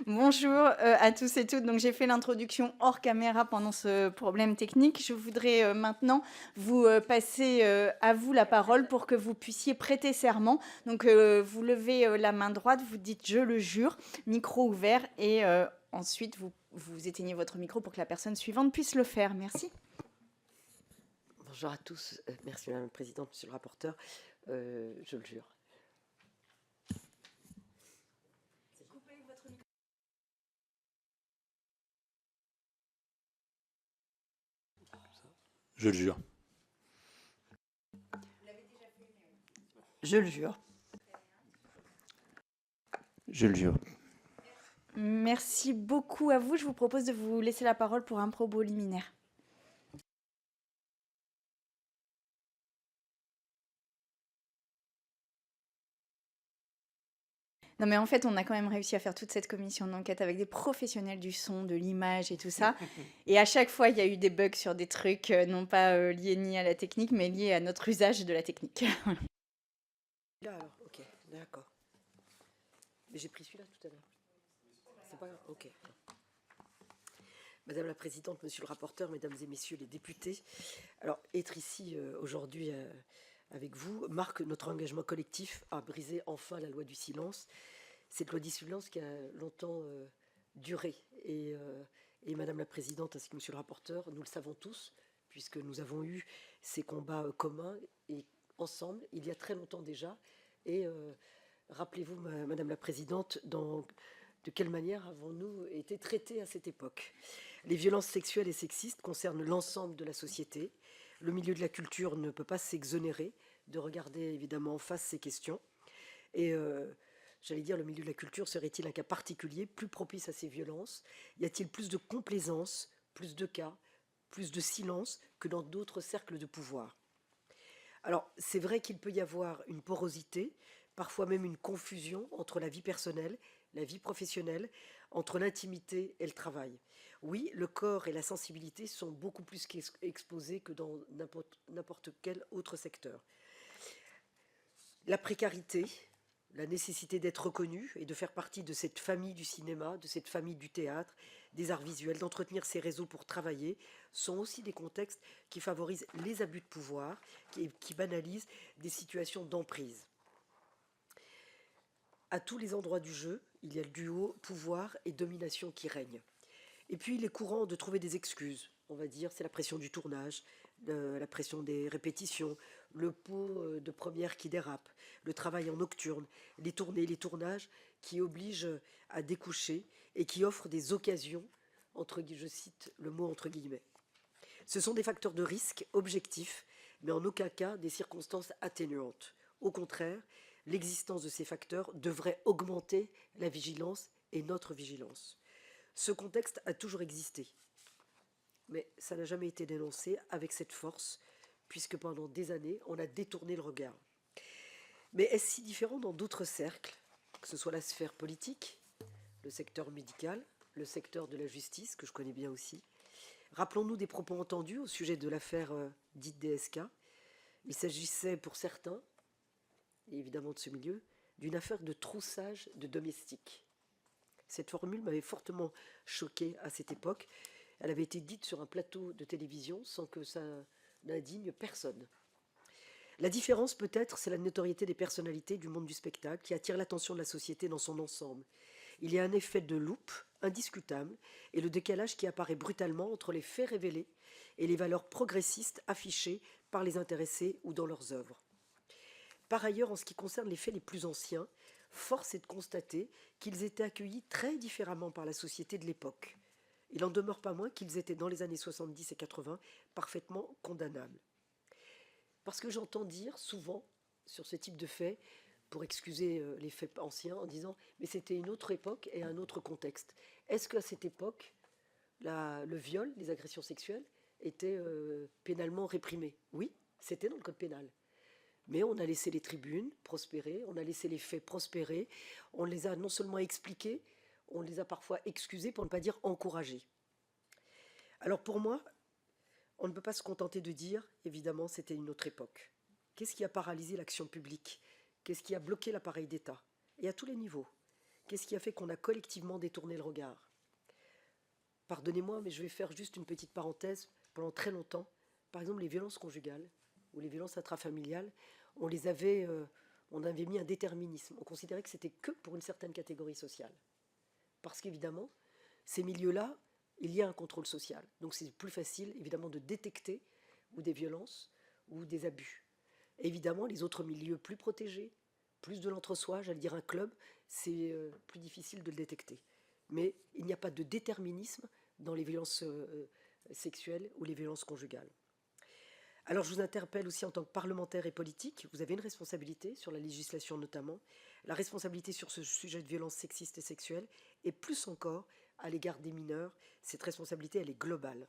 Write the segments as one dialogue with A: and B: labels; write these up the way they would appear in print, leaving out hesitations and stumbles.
A: Bonjour à tous et toutes. Donc j'ai fait l'introduction hors caméra pendant ce problème technique. Je voudrais maintenant vous passer à vous la parole pour que vous puissiez prêter serment. Donc vous levez la main droite, vous dites je le jure, micro ouvert et ensuite vous éteignez votre micro pour que la personne suivante puisse le faire. Merci.
B: Bonjour à tous. Merci Madame la Présidente, Monsieur le rapporteur. Je le jure.
C: Je le jure.
B: Je le jure.
C: Je le jure.
A: Merci beaucoup à vous. Je vous propose de vous laisser la parole pour un propos liminaire. Non mais en fait, on a quand même réussi à faire toute cette commission d'enquête avec des professionnels du son, de l'image et tout ça. Et à chaque fois, il y a eu des bugs sur des trucs, non pas liés ni à la technique, mais liés à notre usage de la technique.
B: Là alors, ok, d'accord. Mais j'ai pris celui-là tout à l'heure. C'est pas grave, ok. Madame la Présidente, Monsieur le rapporteur, Mesdames et Messieurs les députés, alors être ici aujourd'hui avec vous marque notre engagement collectif à briser enfin la loi du silence. Cette loi du silence qui a longtemps duré. Et Madame la Présidente ainsi que Monsieur le rapporteur, nous le savons tous, puisque nous avons eu ces combats communs et ensemble, il y a très longtemps déjà. Et rappelez-vous, Madame la Présidente, de quelle manière avons-nous été traités à cette époque? Les violences sexuelles et sexistes concernent l'ensemble de la société. Le milieu de la culture ne peut pas s'exonérer de regarder évidemment en face ces questions. Et j'allais dire, le milieu de la culture serait-il un cas particulier, plus propice à ces violences? Y a-t-il plus de complaisance, plus de cas, plus de silence que dans d'autres cercles de pouvoir? Alors, c'est vrai qu'il peut y avoir une porosité, parfois même une confusion entre la vie personnelle, la vie professionnelle, entre l'intimité et le travail. Oui, le corps et la sensibilité sont beaucoup plus exposés que dans n'importe quel autre secteur. La précarité, la nécessité d'être reconnu et de faire partie de cette famille du cinéma, de cette famille du théâtre, des arts visuels, d'entretenir ces réseaux pour travailler, sont aussi des contextes qui favorisent les abus de pouvoir, qui banalisent des situations d'emprise. À tous les endroits du jeu, il y a le duo pouvoir et domination qui règne. Et puis il est courant de trouver des excuses. On va dire, c'est la pression du tournage, la pression des répétitions, le pot de première qui dérape, le travail en nocturne, les tournées, les tournages qui obligent à découcher et qui offrent des occasions, je cite le mot entre guillemets. Ce sont des facteurs de risque objectifs, mais en aucun cas des circonstances atténuantes. Au contraire, l'existence de ces facteurs devrait augmenter la vigilance et notre vigilance. Ce contexte a toujours existé, mais ça n'a jamais été dénoncé avec cette force, puisque pendant des années, on a détourné le regard. Mais est-ce si différent dans d'autres cercles, que ce soit la sphère politique, le secteur médical, le secteur de la justice, que je connais bien aussi? Rappelons-nous des propos entendus au sujet de l'affaire dite DSK. Il s'agissait pour certains, et évidemment de ce milieu, d'une affaire de troussage de domestiques. Cette formule m'avait fortement choqué à cette époque. Elle avait été dite sur un plateau de télévision sans que ça n'indigne personne. La différence peut-être, c'est la notoriété des personnalités du monde du spectacle qui attire l'attention de la société dans son ensemble. Il y a un effet de loupe indiscutable et le décalage qui apparaît brutalement entre les faits révélés et les valeurs progressistes affichées par les intéressés ou dans leurs œuvres. Par ailleurs, en ce qui concerne les faits les plus anciens, force est de constater qu'ils étaient accueillis très différemment par la société de l'époque. Il n'en demeure pas moins qu'ils étaient dans les années 70 et 80 parfaitement condamnables. Parce que j'entends dire souvent sur ce type de faits, pour excuser les faits anciens, en disant « mais c'était une autre époque et un autre contexte ». Est-ce qu'à cette époque, le viol, les agressions sexuelles étaient pénalement réprimés? Oui, c'était dans le code pénal. Mais on a laissé les tribunes prospérer, on a laissé les faits prospérer, on les a non seulement expliqués, on les a parfois excusés, pour ne pas dire encouragés. Alors pour moi, on ne peut pas se contenter de dire, évidemment, c'était une autre époque. Qu'est-ce qui a paralysé l'action publique? Qu'est-ce qui a bloqué l'appareil d'État? Et à tous les niveaux. Qu'est-ce qui a fait qu'on a collectivement détourné le regard? Pardonnez-moi, mais je vais faire juste une petite parenthèse. Pendant très longtemps, par exemple, les violences conjugales ou les violences intrafamiliales, on avait mis un déterminisme. On considérait que c'était que pour une certaine catégorie sociale. Parce qu'évidemment, ces milieux-là, il y a un contrôle social. Donc c'est plus facile, évidemment, de détecter ou des violences ou des abus. Évidemment, les autres milieux plus protégés, plus de l'entre-soi, j'allais dire un club, c'est plus difficile de le détecter. Mais il n'y a pas de déterminisme dans les violences sexuelles ou les violences conjugales. Alors je vous interpelle aussi en tant que parlementaire et politique, vous avez une responsabilité sur la législation notamment, la responsabilité sur ce sujet de violences sexistes et sexuelles, et plus encore à l'égard des mineurs, cette responsabilité elle est globale.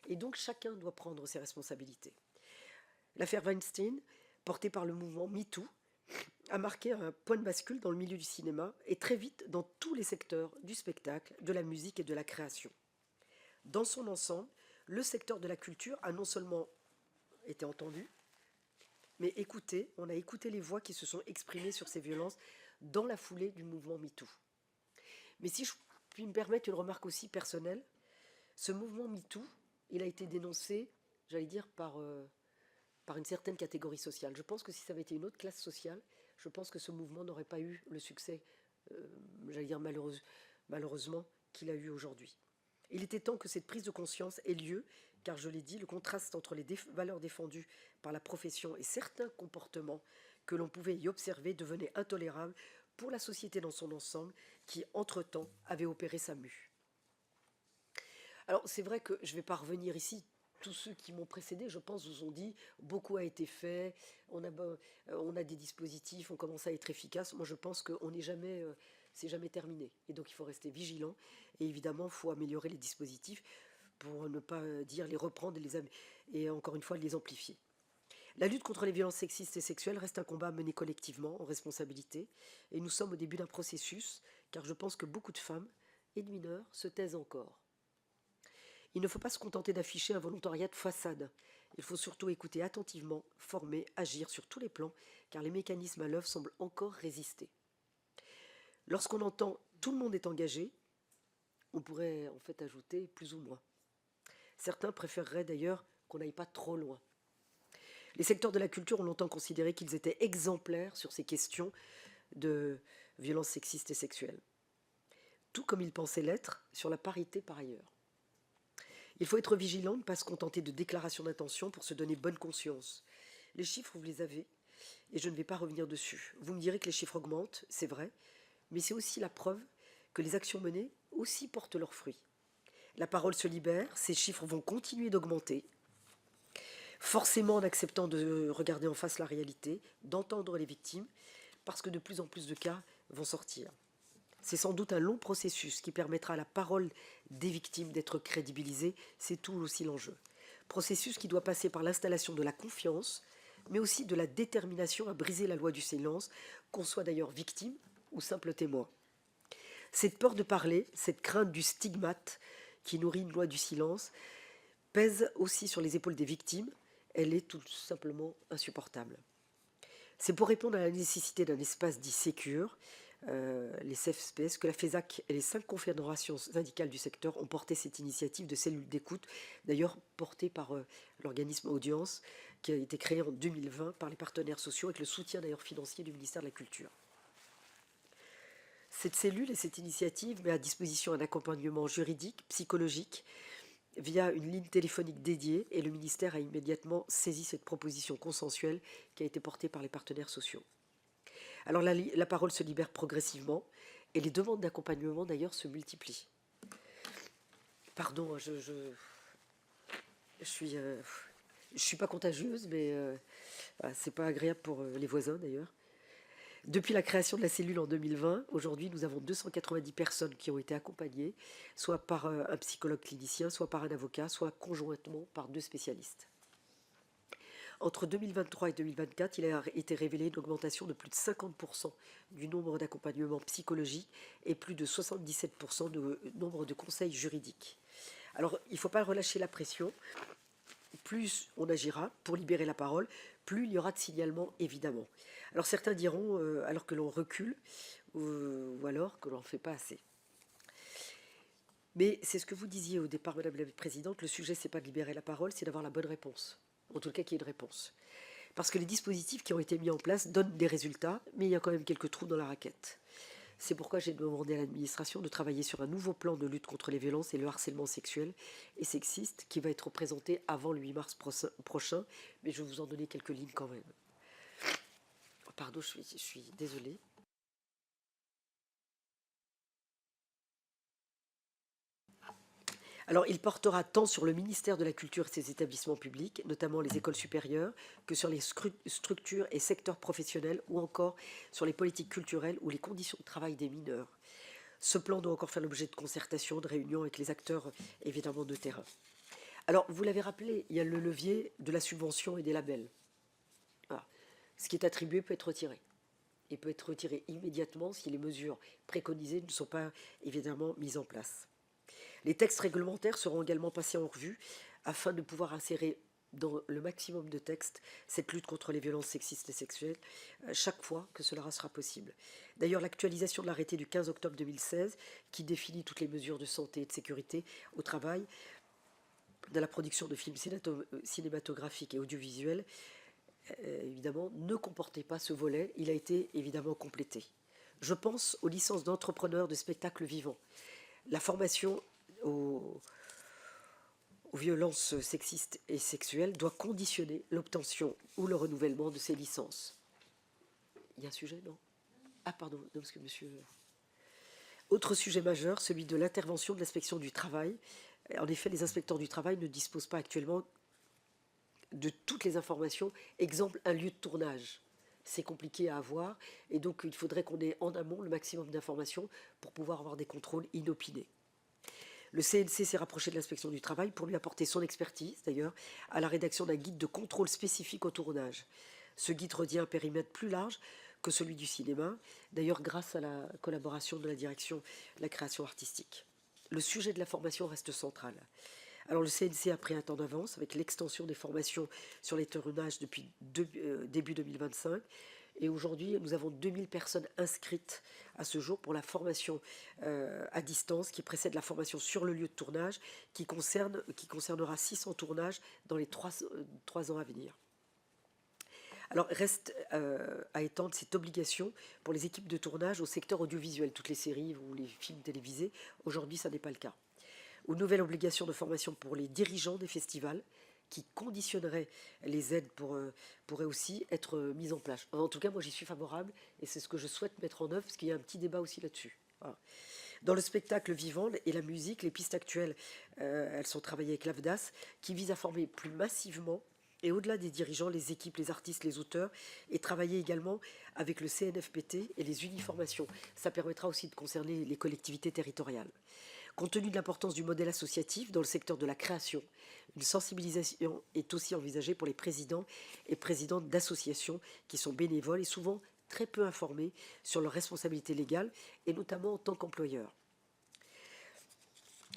B: Et donc chacun doit prendre ses responsabilités. L'affaire Weinstein, portée par le mouvement MeToo, a marqué un point de bascule dans le milieu du cinéma et très vite dans tous les secteurs du spectacle, de la musique et de la création. Dans son ensemble, le secteur de la culture a non seulement été entendu, mais écouté, on a écouté les voix qui se sont exprimées sur ces violences dans la foulée du mouvement MeToo. Mais si je puis me permettre une remarque aussi personnelle, ce mouvement MeToo, il a été dénoncé, j'allais dire, par une certaine catégorie sociale. Je pense que si ça avait été une autre classe sociale, je pense que ce mouvement n'aurait pas eu le succès, j'allais dire malheureusement, qu'il a eu aujourd'hui. Il était temps que cette prise de conscience ait lieu, car je l'ai dit, le contraste entre les valeurs défendues par la profession et certains comportements que l'on pouvait y observer devenait intolérable pour la société dans son ensemble, qui, entre-temps, avait opéré sa mue. Alors, c'est vrai que je ne vais pas revenir ici. Tous ceux qui m'ont précédé, je pense, vous ont dit beaucoup a été fait, on a des dispositifs, on commence à être efficace. Moi, je pense qu'on n'est jamais, c'est jamais terminé. Et donc, il faut rester vigilant. Et évidemment, il faut améliorer les dispositifs pour ne pas dire les reprendre et encore une fois, les amplifier. La lutte contre les violences sexistes et sexuelles reste un combat mené collectivement, en responsabilité. Et nous sommes au début d'un processus, car je pense que beaucoup de femmes et de mineurs se taisent encore. Il ne faut pas se contenter d'afficher un volontariat de façade. Il faut surtout écouter attentivement, former, agir sur tous les plans, car les mécanismes à l'œuvre semblent encore résister. Lorsqu'on entend « tout le monde est engagé », on pourrait en fait ajouter « plus ou moins ». Certains préféreraient d'ailleurs qu'on n'aille pas trop loin. Les secteurs de la culture ont longtemps considéré qu'ils étaient exemplaires sur ces questions de violences sexistes et sexuelles. Tout comme ils pensaient l'être sur la parité par ailleurs. Il faut être vigilant, ne pas se contenter de déclarations d'intention pour se donner bonne conscience. Les chiffres, vous les avez, et je ne vais pas revenir dessus. Vous me direz que les chiffres augmentent, c'est vrai, mais c'est aussi la preuve que les actions menées aussi portent leurs fruits. La parole se libère, ces chiffres vont continuer d'augmenter, forcément en acceptant de regarder en face la réalité, d'entendre les victimes, parce que de plus en plus de cas vont sortir. C'est sans doute un long processus qui permettra à la parole des victimes d'être crédibilisée, c'est tout aussi l'enjeu. Processus qui doit passer par l'installation de la confiance, mais aussi de la détermination à briser la loi du silence, qu'on soit d'ailleurs victime ou simple témoin. Cette peur de parler, cette crainte du stigmate qui nourrit une loi du silence, pèse aussi sur les épaules des victimes, elle est tout simplement insupportable. C'est pour répondre à la nécessité d'un espace dit sécure, les safe space, que la FESAC et les 5 confédérations syndicales du secteur ont porté cette initiative de cellule d'écoute, d'ailleurs portée par l'organisme Audience, qui a été créé en 2020 par les partenaires sociaux avec le soutien d'ailleurs financier du ministère de la Culture. Cette cellule et cette initiative met à disposition un accompagnement juridique, psychologique, via une ligne téléphonique dédiée, et le ministère a immédiatement saisi cette proposition consensuelle qui a été portée par les partenaires sociaux. Alors la parole se libère progressivement et les demandes d'accompagnement d'ailleurs se multiplient. Pardon, je suis pas contagieuse, mais c'est pas agréable pour les voisins d'ailleurs. Depuis la création de la cellule en 2020, aujourd'hui nous avons 290 personnes qui ont été accompagnées, soit par un psychologue clinicien, soit par un avocat, soit conjointement par 2 spécialistes. Entre 2023 et 2024, il a été révélé une augmentation de plus de 50% du nombre d'accompagnements psychologiques et plus de 77% du nombre de conseils juridiques. Alors, il ne faut pas relâcher la pression. Plus on agira pour libérer la parole, plus il y aura de signalements, évidemment. Alors, certains diront, alors que l'on recule, ou alors que l'on n'en fait pas assez. Mais c'est ce que vous disiez au départ, Madame la Présidente, le sujet, c'est pas de libérer la parole, c'est d'avoir la bonne réponse. En tout cas, qu'il y ait une réponse. Parce que les dispositifs qui ont été mis en place donnent des résultats, mais il y a quand même quelques trous dans la raquette. C'est pourquoi j'ai demandé à l'administration de travailler sur un nouveau plan de lutte contre les violences et le harcèlement sexuel et sexiste qui va être présenté avant le 8 mars prochain, mais je vais vous en donner quelques lignes quand même. Pardon, je suis désolée. Alors, il portera tant sur le ministère de la Culture et ses établissements publics, notamment les écoles supérieures, que sur les structures et secteurs professionnels, ou encore sur les politiques culturelles ou les conditions de travail des mineurs. Ce plan doit encore faire l'objet de concertations, de réunions avec les acteurs, évidemment, de terrain. Alors, vous l'avez rappelé, il y a le levier de la subvention et des labels. Voilà. Ce qui est attribué peut être retiré. Et peut être retiré immédiatement si les mesures préconisées ne sont pas, évidemment, mises en place. Les textes réglementaires seront également passés en revue afin de pouvoir insérer dans le maximum de textes cette lutte contre les violences sexistes et sexuelles chaque fois que cela sera possible. D'ailleurs, l'actualisation de l'arrêté du 15 octobre 2016 qui définit toutes les mesures de santé et de sécurité au travail dans la production de films cinématographiques et audiovisuels, évidemment, ne comportait pas ce volet. Il a été évidemment complété. Je pense aux licences d'entrepreneurs de spectacles vivants. La formation aux violences sexistes et sexuelles doit conditionner l'obtention ou le renouvellement de ces licences. Il y a un sujet, non? Ah, pardon, non, parce que monsieur... Autre sujet majeur, celui de l'intervention de l'inspection du travail. En effet, les inspecteurs du travail ne disposent pas actuellement de toutes les informations. Exemple, un lieu de tournage. C'est compliqué à avoir, et donc il faudrait qu'on ait en amont le maximum d'informations pour pouvoir avoir des contrôles inopinés. Le CNC s'est rapproché de l'inspection du travail pour lui apporter son expertise, d'ailleurs, à la rédaction d'un guide de contrôle spécifique au tournage. Ce guide redit un périmètre plus large que celui du cinéma, d'ailleurs grâce à la collaboration de la direction de la création artistique. Le sujet de la formation reste central. Alors le CNC a pris un temps d'avance avec l'extension des formations sur les tournages depuis début 2025. Et aujourd'hui, nous avons 2000 personnes inscrites à ce jour pour la formation à distance qui précède la formation sur le lieu de tournage qui concernera 600 tournages dans les 3 ans à venir. Alors, reste à étendre cette obligation pour les équipes de tournage au secteur audiovisuel, toutes les séries ou les films télévisés. Aujourd'hui, ça n'est pas le cas. Une nouvelle obligation de formation pour les dirigeants des festivals qui conditionnerait les aides pourrait aussi être mise en place. En tout cas, moi, j'y suis favorable et c'est ce que je souhaite mettre en œuvre parce qu'il y a un petit débat aussi là-dessus. Voilà. Dans le spectacle vivant et la musique, les pistes actuelles, elles sont travaillées avec l'AFDAS qui vise à former plus massivement et au-delà des dirigeants, les équipes, les artistes, les auteurs, et travailler également avec le CNFPT et les uniformations. Ça permettra aussi de concerner les collectivités territoriales. Compte tenu de l'importance du modèle associatif dans le secteur de la création, une sensibilisation est aussi envisagée pour les présidents et présidentes d'associations qui sont bénévoles et souvent très peu informés sur leurs responsabilités légales, et notamment en tant qu'employeurs.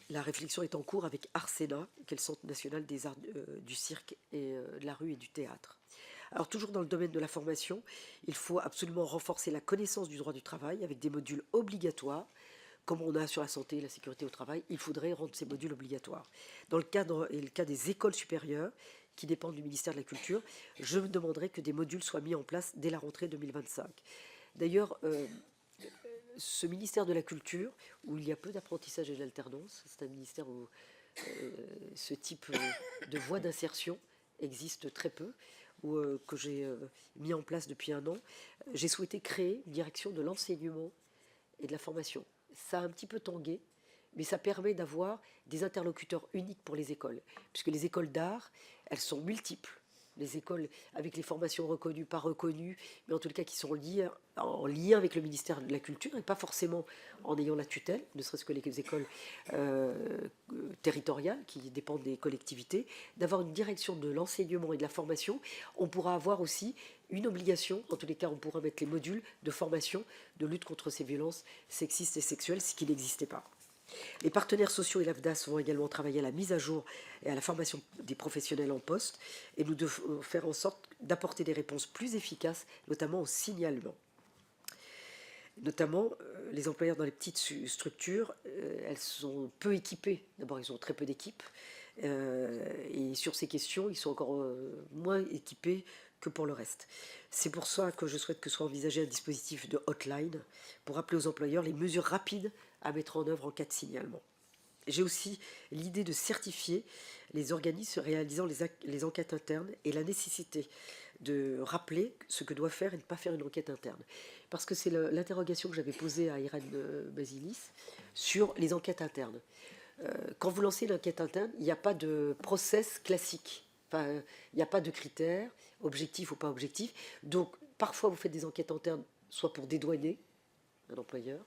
B: La réflexion est en cours avec Arsena, qui est le Centre national des arts du cirque et de la rue et du théâtre. Alors toujours dans le domaine de la formation, il faut absolument renforcer la connaissance du droit du travail avec des modules obligatoires. Comme on a sur la santé et la sécurité au travail, il faudrait rendre ces modules obligatoires. Dans le cas des écoles supérieures, qui dépendent du ministère de la Culture, je me demanderai que des modules soient mis en place dès la rentrée 2025. D'ailleurs, ce ministère de la Culture, où il y a peu d'apprentissage et d'alternance, c'est un ministère où ce type de voie d'insertion existe très peu, que j'ai mis en place depuis un an, j'ai souhaité créer une direction de l'enseignement et de la formation. Ça a un petit peu tangué, mais ça permet d'avoir des interlocuteurs uniques pour les écoles, puisque les écoles d'art, elles sont multiples. Les écoles avec les formations reconnues, pas reconnues, mais en tout cas qui sont en lien avec le ministère de la Culture et pas forcément en ayant la tutelle, ne serait-ce que les écoles territoriales qui dépendent des collectivités, d'avoir une direction de l'enseignement et de la formation. On pourra avoir aussi une obligation, en tous les cas on pourra mettre les modules de formation de lutte contre ces violences sexistes et sexuelles, ce qui n'existait pas. Les partenaires sociaux et l'AFDAS vont également travailler à la mise à jour et à la formation des professionnels en poste, et nous devons faire en sorte d'apporter des réponses plus efficaces, notamment au signalement. Notamment, les employeurs dans les petites structures, elles sont peu équipées. D'abord, ils ont très peu d'équipes. Et sur ces questions, ils sont encore moins équipés que pour le reste. C'est pour ça que je souhaite que soit envisagé un dispositif de hotline pour rappeler aux employeurs les mesures rapides à mettre en œuvre en cas de signalement. J'ai aussi l'idée de certifier les organismes réalisant les enquêtes internes et la nécessité de rappeler ce que doit faire et ne pas faire une enquête interne. Parce que c'est l'interrogation que j'avais posée à Irène Basilis sur les enquêtes internes. Quand vous lancez une enquête interne, il n'y a pas de process classique. Enfin, il n'y a pas de critères, objectifs ou pas objectifs. Donc, parfois, vous faites des enquêtes internes, soit pour dédouaner un employeur,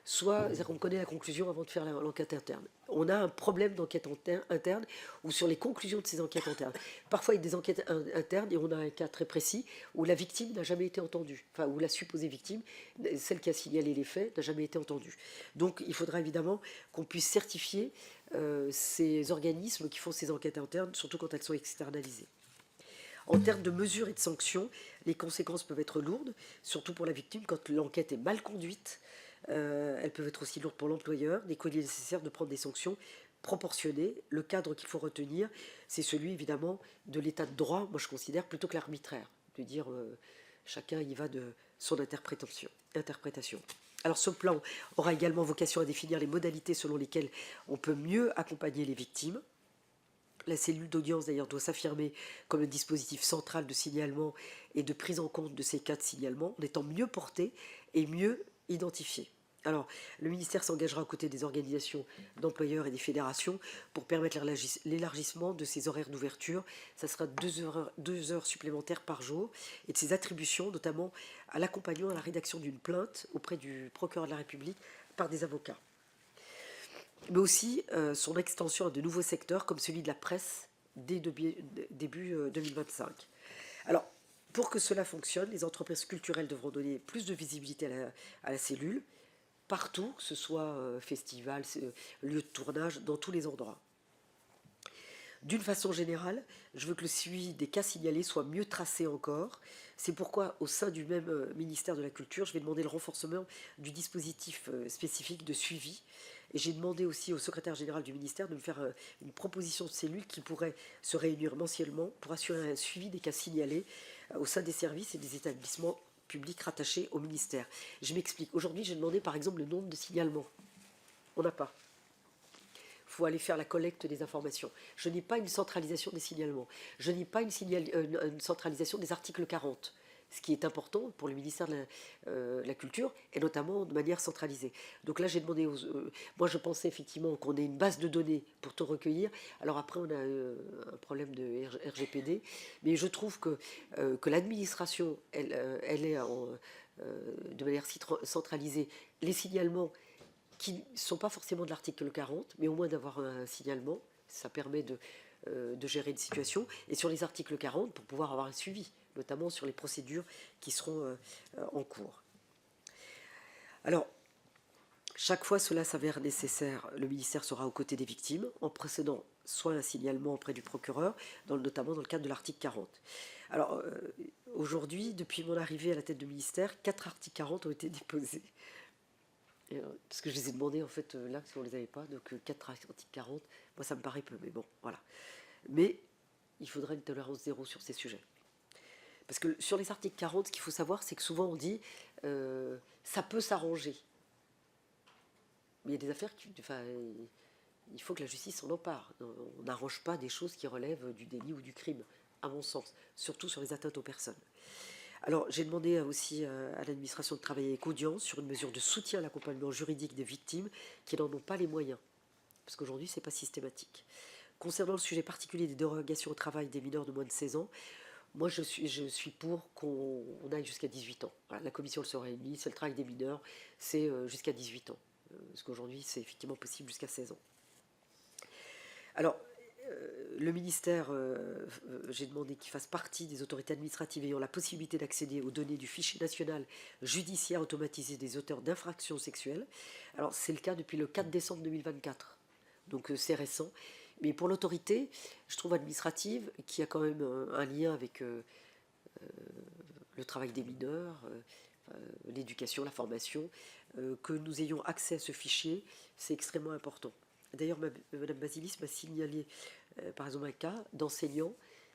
B: soit on connaît la conclusion avant de faire l'enquête interne. On a un problème d'enquête interne ou sur les conclusions de ces enquêtes internes. Parfois, il y a des enquêtes internes et on a un cas très précis où la victime n'a jamais été entendue, enfin, où la supposée victime, celle qui a signalé les faits, n'a jamais été entendue. Donc, il faudra évidemment qu'on puisse certifier ces organismes qui font ces enquêtes internes, surtout quand elles sont externalisées. En termes de mesures et de sanctions, les conséquences peuvent être lourdes, surtout pour la victime quand l'enquête est mal conduite. Elles peuvent être aussi lourdes pour l'employeur, dès qu'il est nécessaire de prendre des sanctions proportionnées. Le cadre qu'il faut retenir, c'est celui évidemment de l'état de droit, moi je considère, plutôt que l'arbitraire, de dire chacun y va de son interprétation. Alors ce plan aura également vocation à définir les modalités selon lesquelles on peut mieux accompagner les victimes. La cellule d'audience, d'ailleurs, doit s'affirmer comme un dispositif central de signalement et de prise en compte de ces cas de signalement, en étant mieux porté et mieux identifié. Alors, le ministère s'engagera aux côtés des organisations d'employeurs et des fédérations pour permettre l'élargissement de ces horaires d'ouverture. Ça sera 2 heures supplémentaires par jour et de ses attributions, notamment à l'accompagnement à la rédaction d'une plainte auprès du procureur de la République par des avocats. Mais aussi son extension à de nouveaux secteurs comme celui de la presse dès début 2025. Alors, pour que cela fonctionne, les entreprises culturelles devront donner plus de visibilité à la cellule, partout, que ce soit festival, lieu de tournage, dans tous les endroits. D'une façon générale, je veux que le suivi des cas signalés soit mieux tracé encore. C'est pourquoi, au sein du même ministère de la Culture, je vais demander le renforcement du dispositif spécifique de suivi. Et j'ai demandé aussi au secrétaire général du ministère de me faire une proposition de cellule qui pourrait se réunir mensuellement pour assurer un suivi des cas signalés au sein des services et des établissements publics rattachés au ministère. Je m'explique. Aujourd'hui, j'ai demandé par exemple le nombre de signalements. On n'a pas. Il faut aller faire la collecte des informations. Je n'ai pas une centralisation des signalements. Je n'ai pas une centralisation des articles 40, ce qui est important pour le ministère de la Culture, et notamment de manière centralisée. Donc là, j'ai demandé moi, je pensais effectivement qu'on ait une base de données pour tout recueillir. Alors après, on a un problème de RGPD, mais je trouve que l'administration, elle est de manière centralisée. Les signalements qui ne sont pas forcément de l'article 40, mais au moins d'avoir un signalement, ça permet de gérer une situation, et sur les articles 40, pour pouvoir avoir un suivi, notamment sur les procédures qui seront en cours. Alors, chaque fois cela s'avère nécessaire, le ministère sera aux côtés des victimes, en précédant soit un signalement auprès du procureur, notamment dans le cadre de l'article 40. Alors, aujourd'hui, depuis mon arrivée à la tête du ministère, 4 articles 40 ont été déposés. Parce que je les ai demandés en fait là, si on ne les avait pas, donc 4 articles 40, moi ça me paraît peu, mais bon, voilà. Mais il faudrait une tolérance zéro sur ces sujets. Parce que sur les articles 40, ce qu'il faut savoir, c'est que souvent on dit ça peut s'arranger. Mais il y a des affaires qui. Enfin, il faut que la justice s'en empare. On n'arrange pas des choses qui relèvent du délit ou du crime, à mon sens, surtout sur les atteintes aux personnes. Alors, j'ai demandé aussi à l'administration de travailler avec audience sur une mesure de soutien à l'accompagnement juridique des victimes qui n'en ont pas les moyens. Parce qu'aujourd'hui, ce n'est pas systématique. Concernant le sujet particulier des dérogations au travail des mineurs de moins de 16 ans, moi, je suis pour qu'on aille jusqu'à 18 ans. Voilà, la commission le se réunit, c'est le travail des mineurs, c'est jusqu'à 18 ans. Parce qu'aujourd'hui, c'est effectivement possible jusqu'à 16 ans. Alors, le ministère, j'ai demandé qu'il fasse partie des autorités administratives ayant la possibilité d'accéder aux données du fichier national judiciaire automatisé des auteurs d'infractions sexuelles. Alors, c'est le cas depuis le 4 décembre 2024. Donc, c'est récent. Mais pour l'autorité, je trouve administrative, qui a quand même un lien avec le travail des mineurs, l'éducation, la formation, que nous ayons accès à ce fichier, c'est extrêmement important. D'ailleurs, Madame Basilis m'a signalé, par exemple, un cas d'enseignant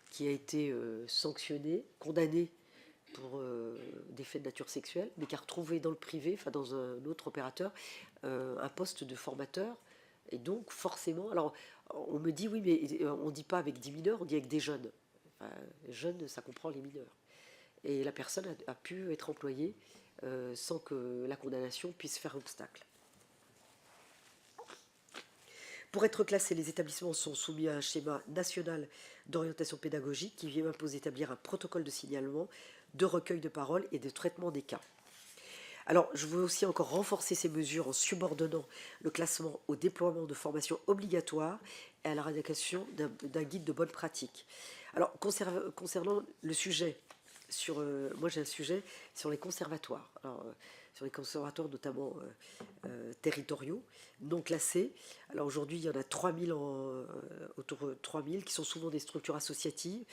B: qui a été sanctionné, condamné pour des faits de nature sexuelle, mais qui a retrouvé dans le privé, enfin dans un autre opérateur, un poste de formateur. Et donc, forcément, alors on me dit, oui, mais on ne dit pas avec des mineurs, on dit avec des jeunes. Enfin, jeunes, ça comprend les mineurs. Et la personne a pu être employée sans que la condamnation puisse faire obstacle. Pour être classés, les établissements sont soumis à un schéma national d'orientation pédagogique qui impose d'établir un protocole de signalement, de recueil de parole et de traitement des cas. Alors, je veux aussi encore renforcer ces mesures en subordonnant le classement au déploiement de formations obligatoires et à la rédaction d'un guide de bonne pratique. Alors, concernant le sujet, moi j'ai un sujet sur les conservatoires. Alors, sur les conservatoires notamment territoriaux, non classés. Alors aujourd'hui, il y en a 3000 autour de 3000 qui sont souvent des structures associatives.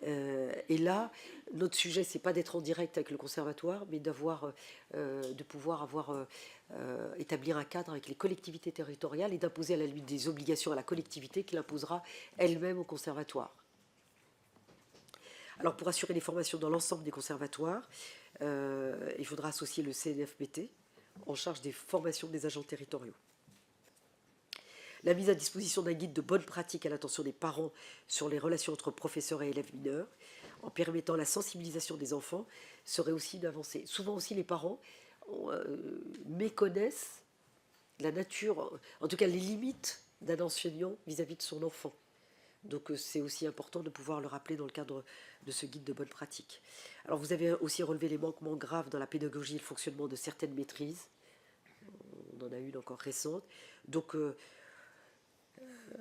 B: Et là, notre sujet, c'est pas d'être en direct avec le conservatoire, mais de pouvoir établir un cadre avec les collectivités territoriales et d'imposer à la limite des obligations à la collectivité qui l'imposera elle-même au conservatoire. Alors pour assurer les formations dans l'ensemble des conservatoires, il faudra associer le CNFPT en charge des formations des agents territoriaux. La mise à disposition d'un guide de bonne pratique à l'attention des parents sur les relations entre professeurs et élèves mineurs, en permettant la sensibilisation des enfants, serait aussi une avancée. Souvent aussi les parents méconnaissent la nature, en tout cas les limites d'un enseignant vis-à-vis de son enfant. Donc c'est aussi important de pouvoir le rappeler dans le cadre de ce guide de bonne pratique. Alors vous avez aussi relevé les manquements graves dans la pédagogie et le fonctionnement de certaines maîtrises. On en a une encore récente. Donc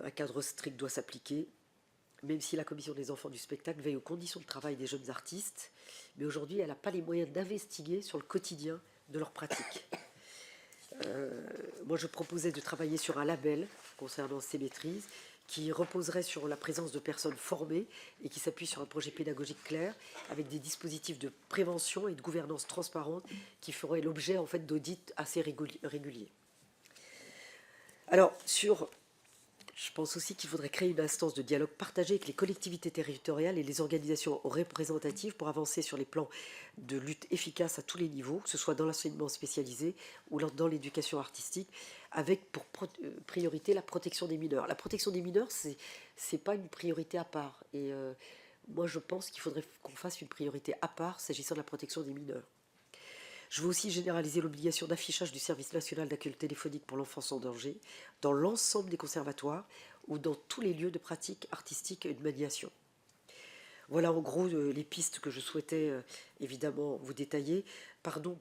B: un cadre strict doit s'appliquer, même si la commission des enfants du spectacle veille aux conditions de travail des jeunes artistes. Mais aujourd'hui, elle n'a pas les moyens d'investiguer sur le quotidien de leur pratique. Moi, je proposais de travailler sur un label concernant ces maîtrises qui reposerait sur la présence de personnes formées et qui s'appuie sur un projet pédagogique clair avec des dispositifs de prévention et de gouvernance transparente qui feraient l'objet en fait d'audits assez réguliers. Alors, je pense aussi qu'il faudrait créer une instance de dialogue partagé avec les collectivités territoriales et les organisations représentatives pour avancer sur les plans de lutte efficace à tous les niveaux, que ce soit dans l'enseignement spécialisé ou dans l'éducation artistique, avec pour priorité la protection des mineurs. La protection des mineurs, c'est pas une priorité à part. Et moi, je pense qu'il faudrait qu'on fasse une priorité à part s'agissant de la protection des mineurs. Je veux aussi généraliser l'obligation d'affichage du service national d'accueil téléphonique pour l'enfance en danger dans l'ensemble des conservatoires ou dans tous les lieux de pratique artistique et de médiation. Voilà en gros les pistes que je souhaitais évidemment vous détailler. Pardon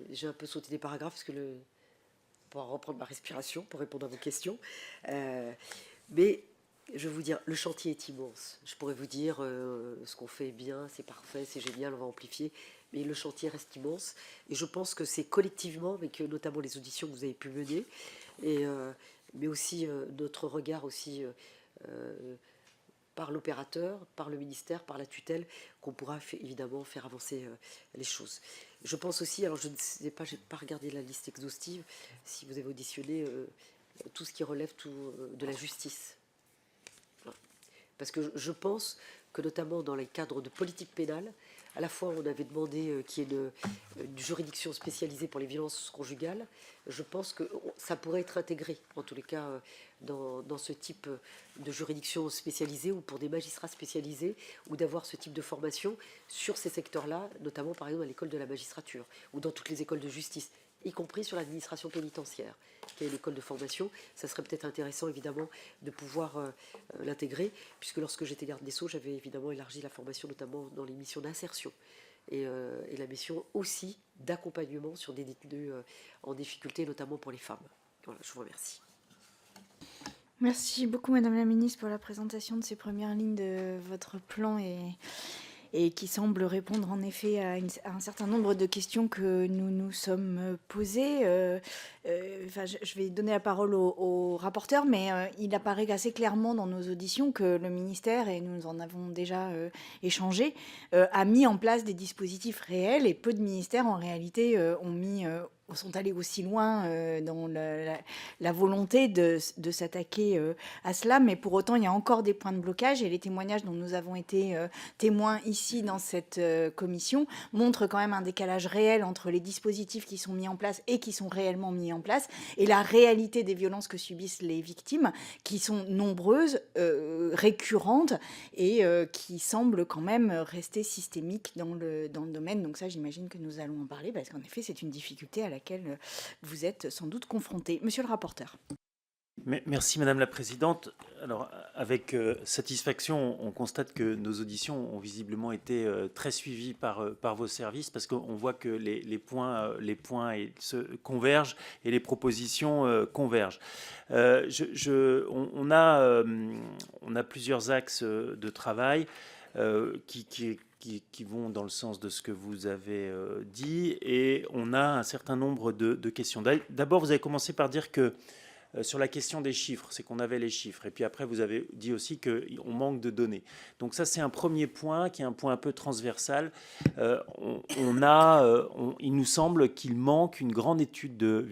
B: j'ai un peu sauté des paragraphes parce que pour reprendre ma respiration, pour répondre à vos questions. Mais je vais vous dire, le chantier est immense. Je pourrais vous dire ce qu'on fait est bien, c'est parfait, c'est génial, on va amplifier. Mais le chantier reste immense. Et je pense que c'est collectivement, avec notamment les auditions que vous avez pu mener, mais aussi notre regard aussi par l'opérateur, par le ministère, par la tutelle, qu'on pourra évidemment faire avancer les choses. Je pense aussi, alors je ne sais pas, je n'ai pas regardé la liste exhaustive, si vous avez auditionné tout ce qui relève de la justice. Parce que je pense que notamment dans les cadres de politique pénale, à la fois on avait demandé qu'il y ait une juridiction spécialisée pour les violences conjugales. Je pense que ça pourrait être intégré, en tous les cas, dans ce type de juridiction spécialisée ou pour des magistrats spécialisés, ou d'avoir ce type de formation sur ces secteurs-là, notamment par exemple à l'école de la magistrature ou dans toutes les écoles de justice, y compris sur l'administration pénitentiaire, qui est l'école de formation. Ça serait peut-être intéressant, évidemment, de pouvoir l'intégrer, puisque lorsque j'étais garde des Sceaux, j'avais évidemment élargi la formation, notamment dans les missions d'insertion, et la mission aussi d'accompagnement sur des détenus en difficulté, notamment pour les femmes. Voilà, je vous remercie.
A: Merci beaucoup, Madame la Ministre, pour la présentation de ces premières lignes de votre plan et qui semble répondre en effet à un certain nombre de questions que nous nous sommes posées. Je vais donner la parole au rapporteur, mais il apparaît assez clairement dans nos auditions que le ministère, et nous en avons déjà échangé, a mis en place des dispositifs réels, et peu de ministères en réalité sont allés aussi loin dans la volonté de s'attaquer à cela, mais pour autant il y a encore des points de blocage, et les témoignages dont nous avons été témoins ici dans cette commission montrent quand même un décalage réel entre les dispositifs qui sont mis en place et qui sont réellement mis en place, et la réalité des violences que subissent les victimes, qui sont nombreuses, récurrentes, et qui semblent quand même rester systémiques dans le domaine. Donc ça, j'imagine que nous allons en parler, parce qu'en effet, c'est une difficulté à laquelle vous êtes sans doute confrontés. Monsieur le rapporteur.
C: Merci Madame la Présidente. Alors, avec satisfaction, on constate que nos auditions ont visiblement été très suivies par vos services, parce qu'on voit que les points se convergent et les propositions convergent. On a plusieurs axes de travail qui vont dans le sens de ce que vous avez dit, et on a un certain nombre de questions. D'abord, vous avez commencé par dire que sur la question des chiffres, c'est qu'on avait les chiffres. Et puis après, vous avez dit aussi qu'on manque de données. Donc ça, c'est un premier point qui est un point un peu transversal. Il nous semble qu'il manque une grande étude de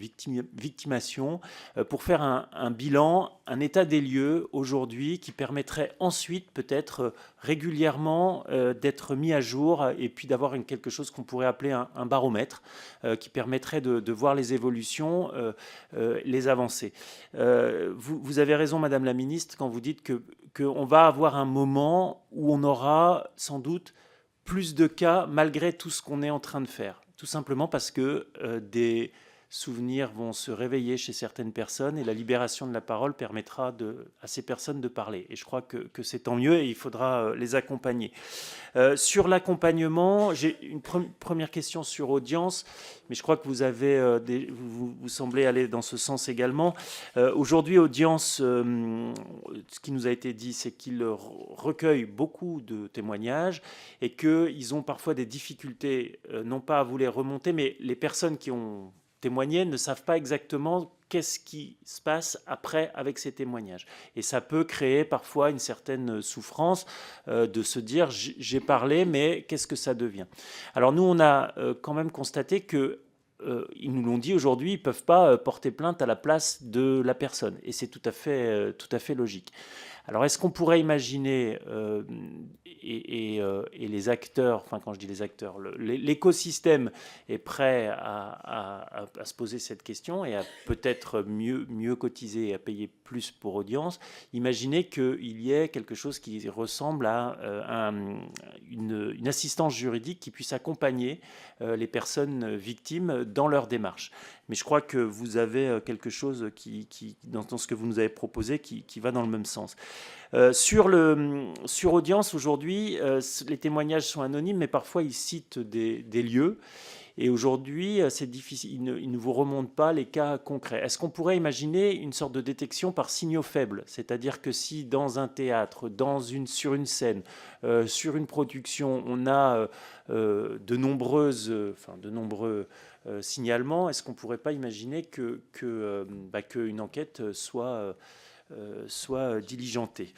C: victimation pour faire un bilan, un état des lieux aujourd'hui qui permettrait ensuite peut-être régulièrement d'être mis à jour, et puis d'avoir quelque chose qu'on pourrait appeler un baromètre qui permettrait de voir les évolutions, les avancées. Vous avez raison, Madame la Ministre, quand vous dites qu'on va avoir un moment où on aura sans doute plus de cas malgré tout ce qu'on est en train de faire. Tout simplement parce que des souvenirs vont se réveiller chez certaines personnes, et la libération de la parole permettra à ces personnes de parler. Et je crois que c'est tant mieux, et il faudra les accompagner. Sur l'accompagnement, j'ai une première question sur audience, mais je crois que vous semblez aller dans ce sens également. Aujourd'hui, audience, ce qui nous a été dit, c'est qu'ils recueillent beaucoup de témoignages, et qu'ils ont parfois des difficultés, non pas à vous les remonter, mais les personnes qui ont témoigner ne savent pas exactement qu'est-ce qui se passe après avec ces témoignages. Et ça peut créer parfois une certaine souffrance de se dire j'ai parlé, mais qu'est-ce que ça devient? Alors nous, on a quand même constaté que ils nous l'ont dit aujourd'hui, ils ne peuvent pas porter plainte à la place de la personne. Et c'est tout à fait logique. Alors, est-ce qu'on pourrait imaginer, et les acteurs, enfin quand je dis les acteurs, l'écosystème est prêt à se poser cette question et à peut-être mieux cotiser et à payer plus pour audience, imaginez qu'il y ait quelque chose qui ressemble à une assistance juridique qui puisse accompagner les personnes victimes dans leur démarche. Mais je crois que vous avez quelque chose dans ce que vous nous avez proposé qui va dans le même sens. Sur audience, aujourd'hui, les témoignages sont anonymes, mais parfois ils citent des lieux. Et aujourd'hui, c'est difficile, ils ne vous remontent pas les cas concrets. Est-ce qu'on pourrait imaginer une sorte de détection par signaux faibles? C'est-à-dire que si dans un théâtre, sur une scène, sur une production, on a de nombreux signalements, est-ce qu'on ne pourrait pas imaginer qu'une enquête soit diligentée?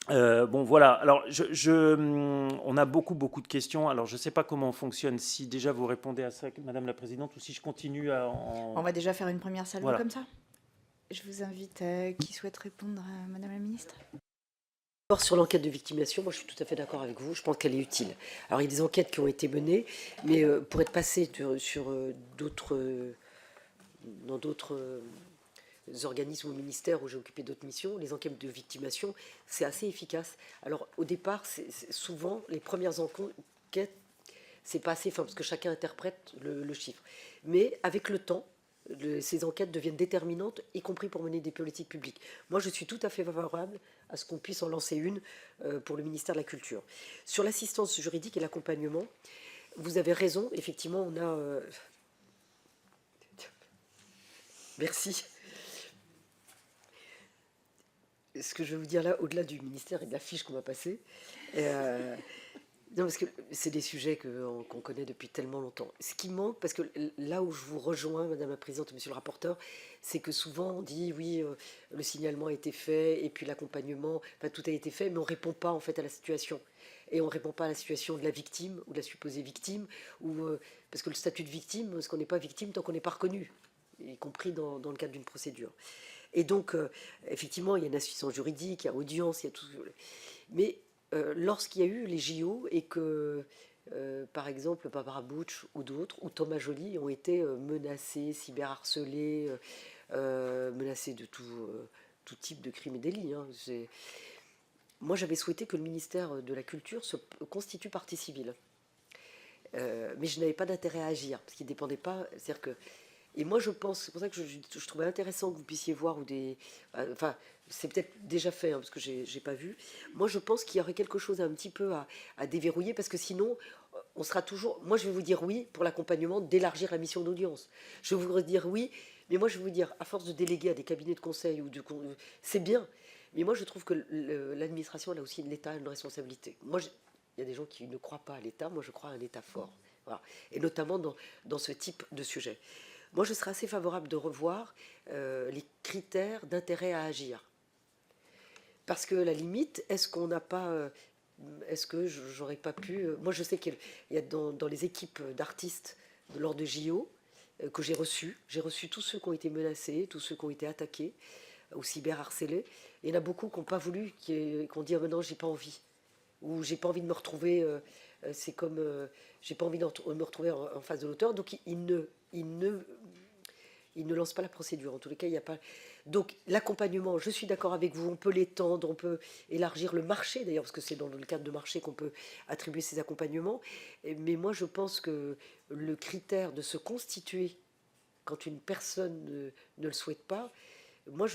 C: Bon, voilà. Alors, on a beaucoup de questions. Alors, je ne sais pas comment on fonctionne. Si déjà vous répondez à ça, Madame la Présidente, ou si je continue
A: On va déjà faire une première salve
C: voilà.
A: Comme ça. Je vous invite. Qui souhaite répondre à Madame la Ministre?
B: Sur l'enquête de victimation, moi je suis tout à fait d'accord avec vous, je pense qu'elle est utile. Alors il y a des enquêtes qui ont été menées, mais pour être passé dans d'autres organismes ou ministères où j'ai occupé d'autres missions, les enquêtes de victimation, c'est assez efficace. Alors au départ, souvent les premières enquêtes, c'est pas assez fin parce que chacun interprète le chiffre. Mais avec le temps, ces enquêtes deviennent déterminantes, y compris pour mener des politiques publiques. Moi, je suis tout à fait favorable à ce qu'on puisse en lancer une pour le ministère de la Culture. Sur l'assistance juridique et l'accompagnement, vous avez raison, effectivement, on a... Merci. Ce que je vais vous dire là, au-delà du ministère et de la fiche qu'on va passer, Non, parce que c'est des sujets qu'on connaît depuis tellement longtemps. Ce qui manque, parce que là où je vous rejoins, Madame la Présidente et Monsieur le rapporteur, c'est que souvent on dit oui, le signalement a été fait et puis l'accompagnement, enfin tout a été fait, mais on ne répond pas en fait à la situation. Et on ne répond pas à la situation de la victime ou de la supposée victime, parce que le statut de victime, parce qu'on n'est pas victime tant qu'on n'est pas reconnu, y compris dans le cadre d'une procédure. Et donc, effectivement, il y a une assistance juridique, il y a audience, il y a tout. Mais lorsqu'il y a eu les JO et que, par exemple, Barbara Butch ou d'autres, ou Thomas Joly ont été menacés, cyberharcelés, menacés de tout type de crimes et délits. Hein. Moi, j'avais souhaité que le ministère de la Culture se constitue partie civile. Mais je n'avais pas d'intérêt à agir, parce qu'il ne dépendait pas. C'est-à-dire que. Et moi, je pense, c'est pour ça que je trouvais intéressant que vous puissiez voir, ou enfin, c'est peut-être déjà fait, hein, parce que j'ai pas vu. Moi, je pense qu'il y aurait quelque chose un petit peu à déverrouiller, parce que sinon, on sera toujours. Moi, je vais vous dire oui pour l'accompagnement, d'élargir la mission d'audience. Je vais vous dire oui, mais moi, je vais vous dire, à force de déléguer à des cabinets de conseil, c'est bien. Mais moi, je trouve que l'administration, là aussi, l'État a une responsabilité. Moi, il y a des gens qui ne croient pas à l'État. Moi, je crois à un État fort. Voilà. Et notamment dans ce type de sujet. Moi, je serais assez favorable de revoir les critères d'intérêt à agir. Parce que la limite, est-ce qu'on n'a pas... est-ce que j'aurais pas pu... moi, je sais qu'il y a dans les équipes d'artistes lors de JO que j'ai reçu tous ceux qui ont été menacés, tous ceux qui ont été attaqués ou cyberharcelés. Il y en a beaucoup qui n'ont pas voulu, qui ont dit oh, « non, j'ai pas envie ». Ou « j'ai pas envie de me retrouver... c'est comme... j'ai pas envie de me retrouver en face de l'auteur ». Donc, ils ne lancent pas la procédure. En tous les cas, il n'y a pas... Donc, l'accompagnement, je suis d'accord avec vous, on peut l'étendre, on peut élargir le marché, d'ailleurs, parce que c'est dans le cadre de marché qu'on peut attribuer ces accompagnements. Mais moi, je pense que le critère de se constituer quand une personne ne le souhaite pas, moi,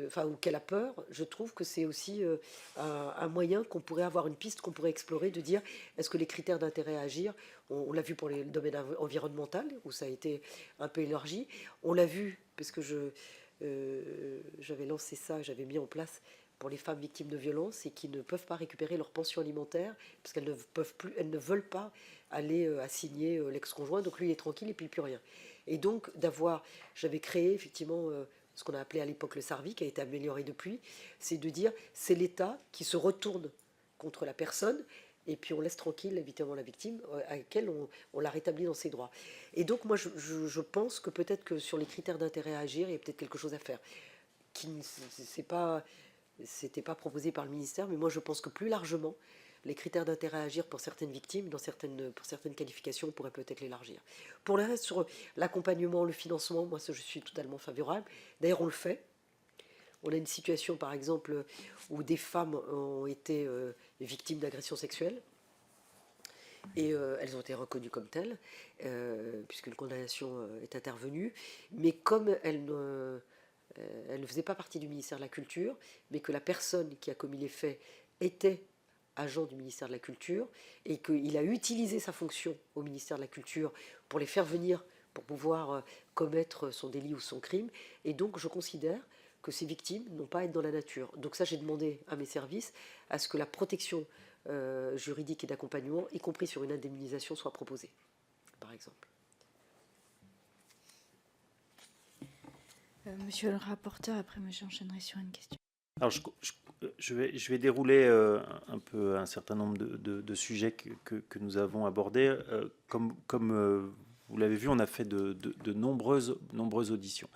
B: enfin, ou qu'elle a peur, je trouve que c'est aussi un moyen qu'on pourrait avoir, une piste qu'on pourrait explorer, de dire est-ce que les critères d'intérêt à agir, on l'a vu pour le domaine environnemental, où ça a été un peu élargi, on l'a vu, parce que j'avais lancé ça, j'avais mis en place pour les femmes victimes de violences et qui ne peuvent pas récupérer leur pension alimentaire, parce qu'elles ne peuvent plus, elles ne veulent pas aller assigner l'ex-conjoint, donc lui il est tranquille et puis plus rien. Et donc j'avais créé effectivement ce qu'on a appelé à l'époque le SARVI, qui a été amélioré depuis, c'est de dire c'est l'État qui se retourne contre la personne et puis on laisse tranquille évidemment la victime à laquelle on la rétablit dans ses droits. Et donc moi je pense que peut-être que sur les critères d'intérêt à agir, il y a peut-être quelque chose à faire. C'était pas proposé par le ministère, mais moi je pense que plus largement, les critères d'intérêt à agir pour certaines victimes, pour certaines qualifications, on pourrait peut-être l'élargir. Pour le reste, sur l'accompagnement, le financement, moi je suis totalement favorable. D'ailleurs, on le fait. On a une situation, par exemple, où des femmes ont été victimes d'agressions sexuelles. Et elles ont été reconnues comme telles, puisque une condamnation est intervenue. Mais comme elles ne faisaient pas partie du ministère de la Culture, mais que la personne qui a commis les faits était agent du ministère de la Culture, et qu'il a utilisé sa fonction au ministère de la Culture pour les faire venir, pour pouvoir commettre son délit ou son crime. Et donc je considère que ces victimes n'ont pas à être dans la nature. Donc ça, j'ai demandé à mes services à ce que la protection juridique et d'accompagnement, y compris sur une indemnisation, soit proposée, par exemple.
A: Monsieur le rapporteur, après moi j'enchaînerai sur une question.
C: Alors je vais dérouler un peu un certain nombre de sujets que nous avons abordés. Comme vous l'avez vu, on a fait de nombreuses auditions.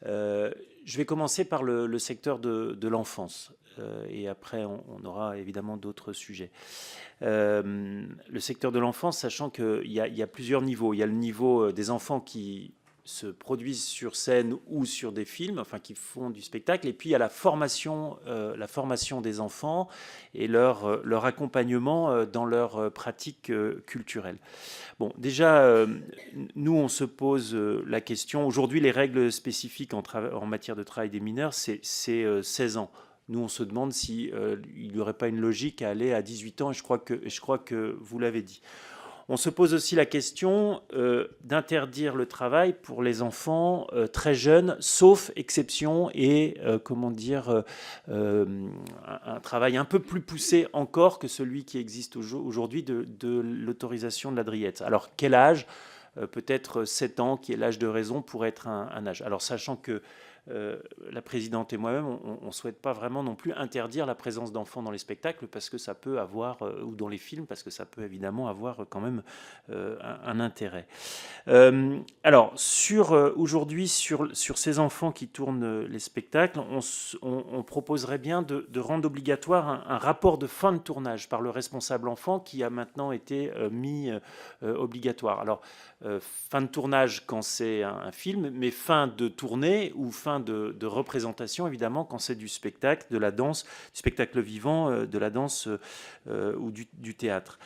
C: Je vais commencer par le secteur de l'enfance. Et après, on aura évidemment d'autres sujets. Le secteur de l'enfance, sachant qu'il y a plusieurs niveaux. Il y a le niveau des enfants qui se produisent sur scène ou sur des films, enfin qui font du spectacle, et puis il y a la formation des enfants et leur accompagnement dans leur pratique culturelle. Bon, déjà, nous, on se pose la question. Aujourd'hui, les règles spécifiques en matière de travail des mineurs, c'est 16 ans. Nous, on se demande s'il n'y aurait pas une logique à aller à 18 ans, et je crois que vous l'avez dit. On se pose aussi la question d'interdire le travail pour les enfants très jeunes, sauf exception et, un travail un peu plus poussé encore que celui qui existe aujourd'hui de l'autorisation de la Driette. Alors, quel âge peut-être 7 ans, qui est l'âge de raison, pourrait être un âge. Alors, sachant que la présidente et moi-même, on ne souhaite pas vraiment non plus interdire la présence d'enfants dans les spectacles parce que ça peut avoir, ou dans les films, parce que ça peut évidemment avoir quand même un intérêt. Alors, aujourd'hui, sur ces enfants qui tournent les spectacles, on proposerait bien de rendre obligatoire un rapport de fin de tournage par le responsable enfant qui a maintenant été mis obligatoire. Alors, fin de tournage quand c'est un film, mais fin de tournée ou fin de représentation, évidemment, quand c'est du spectacle, de la danse, du spectacle vivant, de la danse ou du théâtre.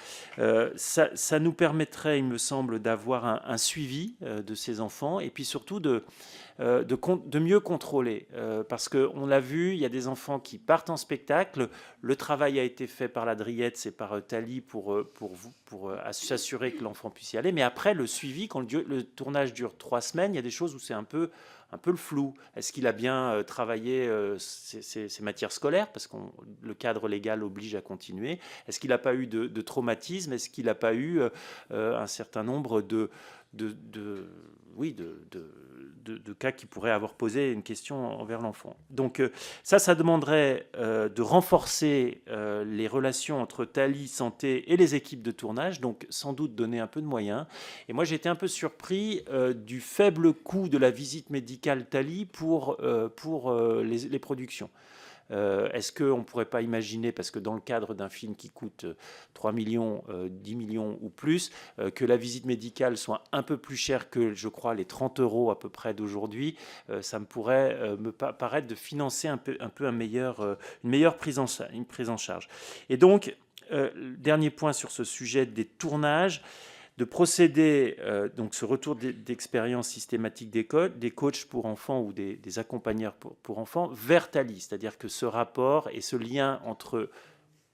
C: Ça nous permettrait, il me semble, d'avoir un suivi de ces enfants et puis surtout de mieux contrôler. Parce qu'on l'a vu, il y a des enfants qui partent en spectacle. Le travail a été fait par la Driette et par Thalie pour s'assurer que l'enfant puisse y aller. Mais après, le suivi, quand le tournage dure 3 semaines, il y a des choses où c'est un peu le flou. Est-ce qu'il a bien travaillé ses matières scolaires, parce que le cadre légal oblige à continuer? Est-ce qu'il n'a pas eu de traumatisme? Est-ce qu'il n'a pas eu un certain nombre de cas qui pourraient avoir posé une question envers l'enfant? Donc ça demanderait de renforcer les relations entre Thalie, Santé et les équipes de tournage, donc sans doute donner un peu de moyens. Et moi, j'étais un peu surpris du faible coût de la visite médicale Thalie pour les productions. Est-ce qu'on ne pourrait pas imaginer, parce que dans le cadre d'un film qui coûte 3 millions, 10 millions ou plus, que la visite médicale soit un peu plus chère que, je crois, les 30 € à peu près d'aujourd'hui, ça me pourrait me paraître de financer une meilleure prise en charge. Et donc, dernier point sur ce sujet des tournages, de procéder, donc ce retour d'expérience systématique des coachs pour enfants ou des accompagneurs pour enfants vers Thalie. C'est-à-dire que ce rapport et ce lien entre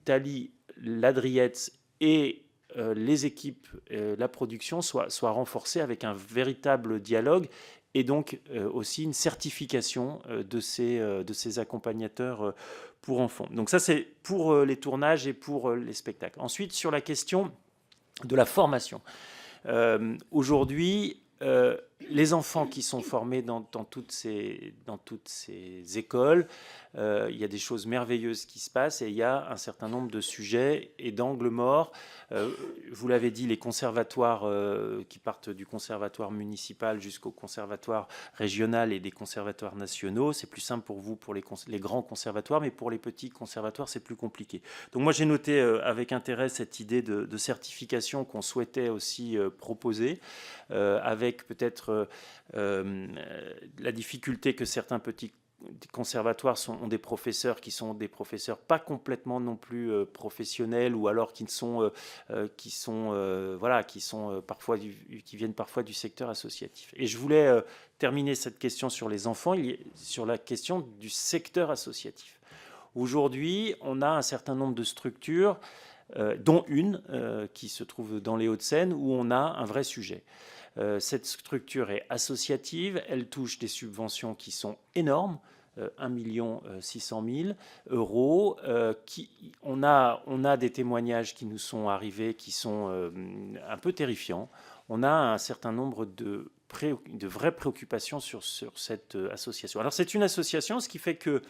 C: Thalie, la Driette et les équipes, la production soit renforcé avec un véritable dialogue et donc aussi une certification de ces accompagnateurs pour enfants. Donc ça, c'est pour les tournages et pour les spectacles. Ensuite, sur la question de la formation. Aujourd'hui, les enfants qui sont formés dans toutes ces écoles, il y a des choses merveilleuses qui se passent et il y a un certain nombre de sujets et d'angles morts. Vous l'avez dit, les conservatoires qui partent du conservatoire municipal jusqu'au conservatoire régional et des conservatoires nationaux, c'est plus simple pour vous pour les grands conservatoires, mais pour les petits conservatoires, c'est plus compliqué. Donc moi, j'ai noté avec intérêt cette idée de certification qu'on souhaitait aussi proposer, avec peut-être la difficulté que certains petits conservatoires ont des professeurs qui sont des professeurs pas complètement non plus professionnels, ou alors qui viennent parfois du secteur associatif. Et je voulais terminer cette question sur les enfants, sur la question du secteur associatif. Aujourd'hui, on a un certain nombre de structures, dont une qui se trouve dans les Hauts-de-Seine, où on a un vrai sujet. Cette structure est associative, elle touche des subventions qui sont énormes, 1 600 000 €. On a des témoignages qui nous sont arrivés qui sont un peu terrifiants. On a un certain nombre de vraies préoccupations sur cette association. Alors c'est une association, ce qui fait que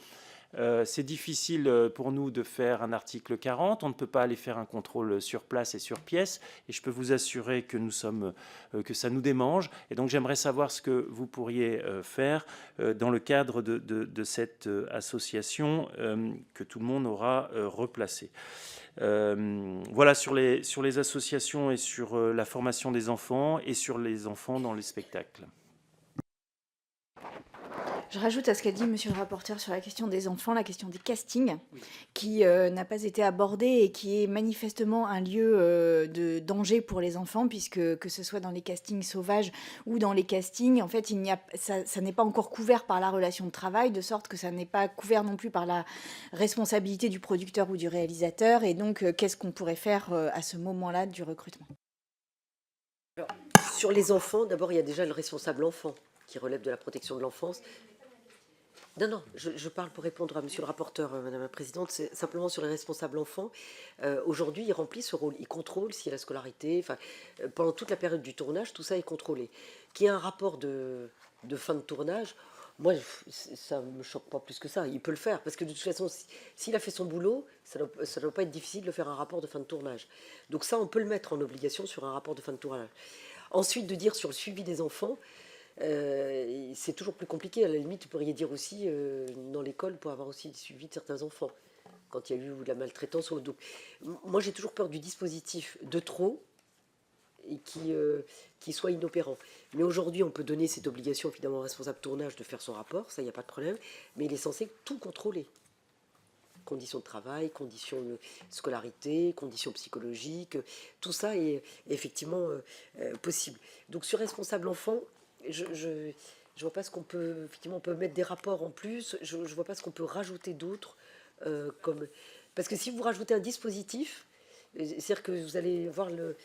C: c'est difficile pour nous de faire un article 40. On ne peut pas aller faire un contrôle sur place et sur pièce. Et je peux vous assurer que que ça nous démange. Et donc j'aimerais savoir ce que vous pourriez faire dans le cadre de cette association que tout le monde aura replacée. Voilà sur les associations et sur la formation des enfants et sur les enfants dans les spectacles.
A: Je rajoute à ce qu'a dit monsieur le rapporteur sur la question des enfants, la question des castings, qui n'a pas été abordée et qui est manifestement un lieu de danger pour les enfants, puisque que ce soit dans les castings sauvages ou dans les castings, en fait, ça n'est pas encore couvert par la relation de travail, de sorte que ça n'est pas couvert non plus par la responsabilité du producteur ou du réalisateur. Et donc, qu'est-ce qu'on pourrait faire à ce moment-là du recrutement ?
B: Alors, sur les enfants, d'abord, il y a déjà le responsable enfant qui relève de la protection de l'enfance. Non, non, je parle pour répondre à monsieur le rapporteur, madame la présidente, c'est simplement sur les responsables enfants. Aujourd'hui, ils remplissent ce rôle, ils contrôlent s'il y a la scolarité, enfin, pendant toute la période du tournage, tout ça est contrôlé. Qu'il y ait un rapport de fin de tournage, moi, ça ne me choque pas plus que ça, il peut le faire, parce que de toute façon, s'il a fait son boulot, ça ne doit pas être difficile de faire un rapport de fin de tournage. Donc ça, on peut le mettre en obligation sur un rapport de fin de tournage. Ensuite, de dire sur le suivi des enfants, c'est toujours plus compliqué. À la limite, vous pourriez dire aussi, dans l'école, pour avoir aussi suivi de certains enfants, quand il y a eu de la maltraitance. Donc, moi, j'ai toujours peur du dispositif de trop et qui soit inopérant. Mais aujourd'hui, on peut donner cette obligation, évidemment, au responsable tournage de faire son rapport, ça, il n'y a pas de problème, mais il est censé tout contrôler. Conditions de travail, conditions de scolarité, conditions psychologiques, tout ça est effectivement possible. Donc sur responsable enfant, je vois pas ce qu'on peut, effectivement on peut mettre des rapports en plus, je vois pas ce qu'on peut rajouter d'autre comme, parce que si vous rajoutez un dispositif, c'est-à-dire que vous allez voir le...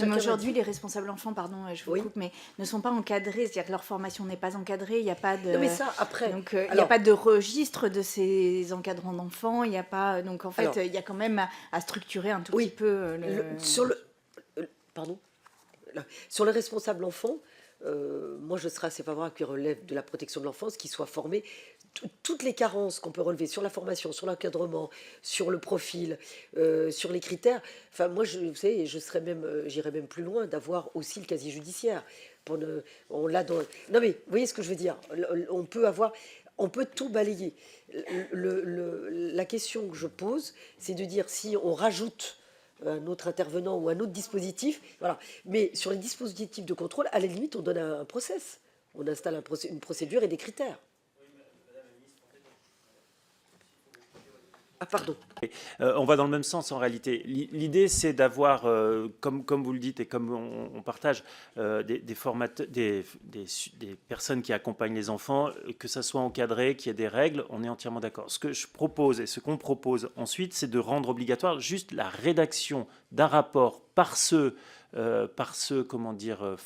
A: Mais aujourd'hui, les responsables enfants, pardon, je vous
B: Oui.
A: coupe, mais ne sont pas encadrés, c'est-à-dire que leur formation n'est pas encadrée, il n'y a pas de...
B: Non mais ça, après...
A: Donc, il n'y a pas de registre de ces encadrants d'enfants, il n'y a pas... Donc, en fait,
B: Alors,
A: il y a quand même à structurer un tout
B: oui,
A: petit peu...
B: sur le... pardon. Sur les responsables enfants, moi je serais assez favorable qu'ils relèvent de la protection de l'enfance, qu'ils soient formés. Toutes les carences qu'on peut relever sur la formation, sur l'encadrement, sur le profil, sur les critères. Enfin, moi, vous savez, j'irais même plus loin d'avoir aussi le casier judiciaire. On l'a dans. Non mais, vous voyez ce que je veux dire. On peut tout balayer. La question que je pose, c'est de dire si on rajoute un autre intervenant ou un autre dispositif, voilà. Mais sur les dispositifs de contrôle, à la limite, on donne un process. On installe une procédure et des critères. Ah, pardon.
C: On va dans le même sens en réalité. L'idée, c'est d'avoir, comme vous le dites et comme on partage, des personnes qui accompagnent les enfants, que ça soit encadré, qu'il y ait des règles, on est entièrement d'accord. Ce que je propose et ce qu'on propose ensuite, c'est de rendre obligatoire juste la rédaction d'un rapport par ceux comment dire,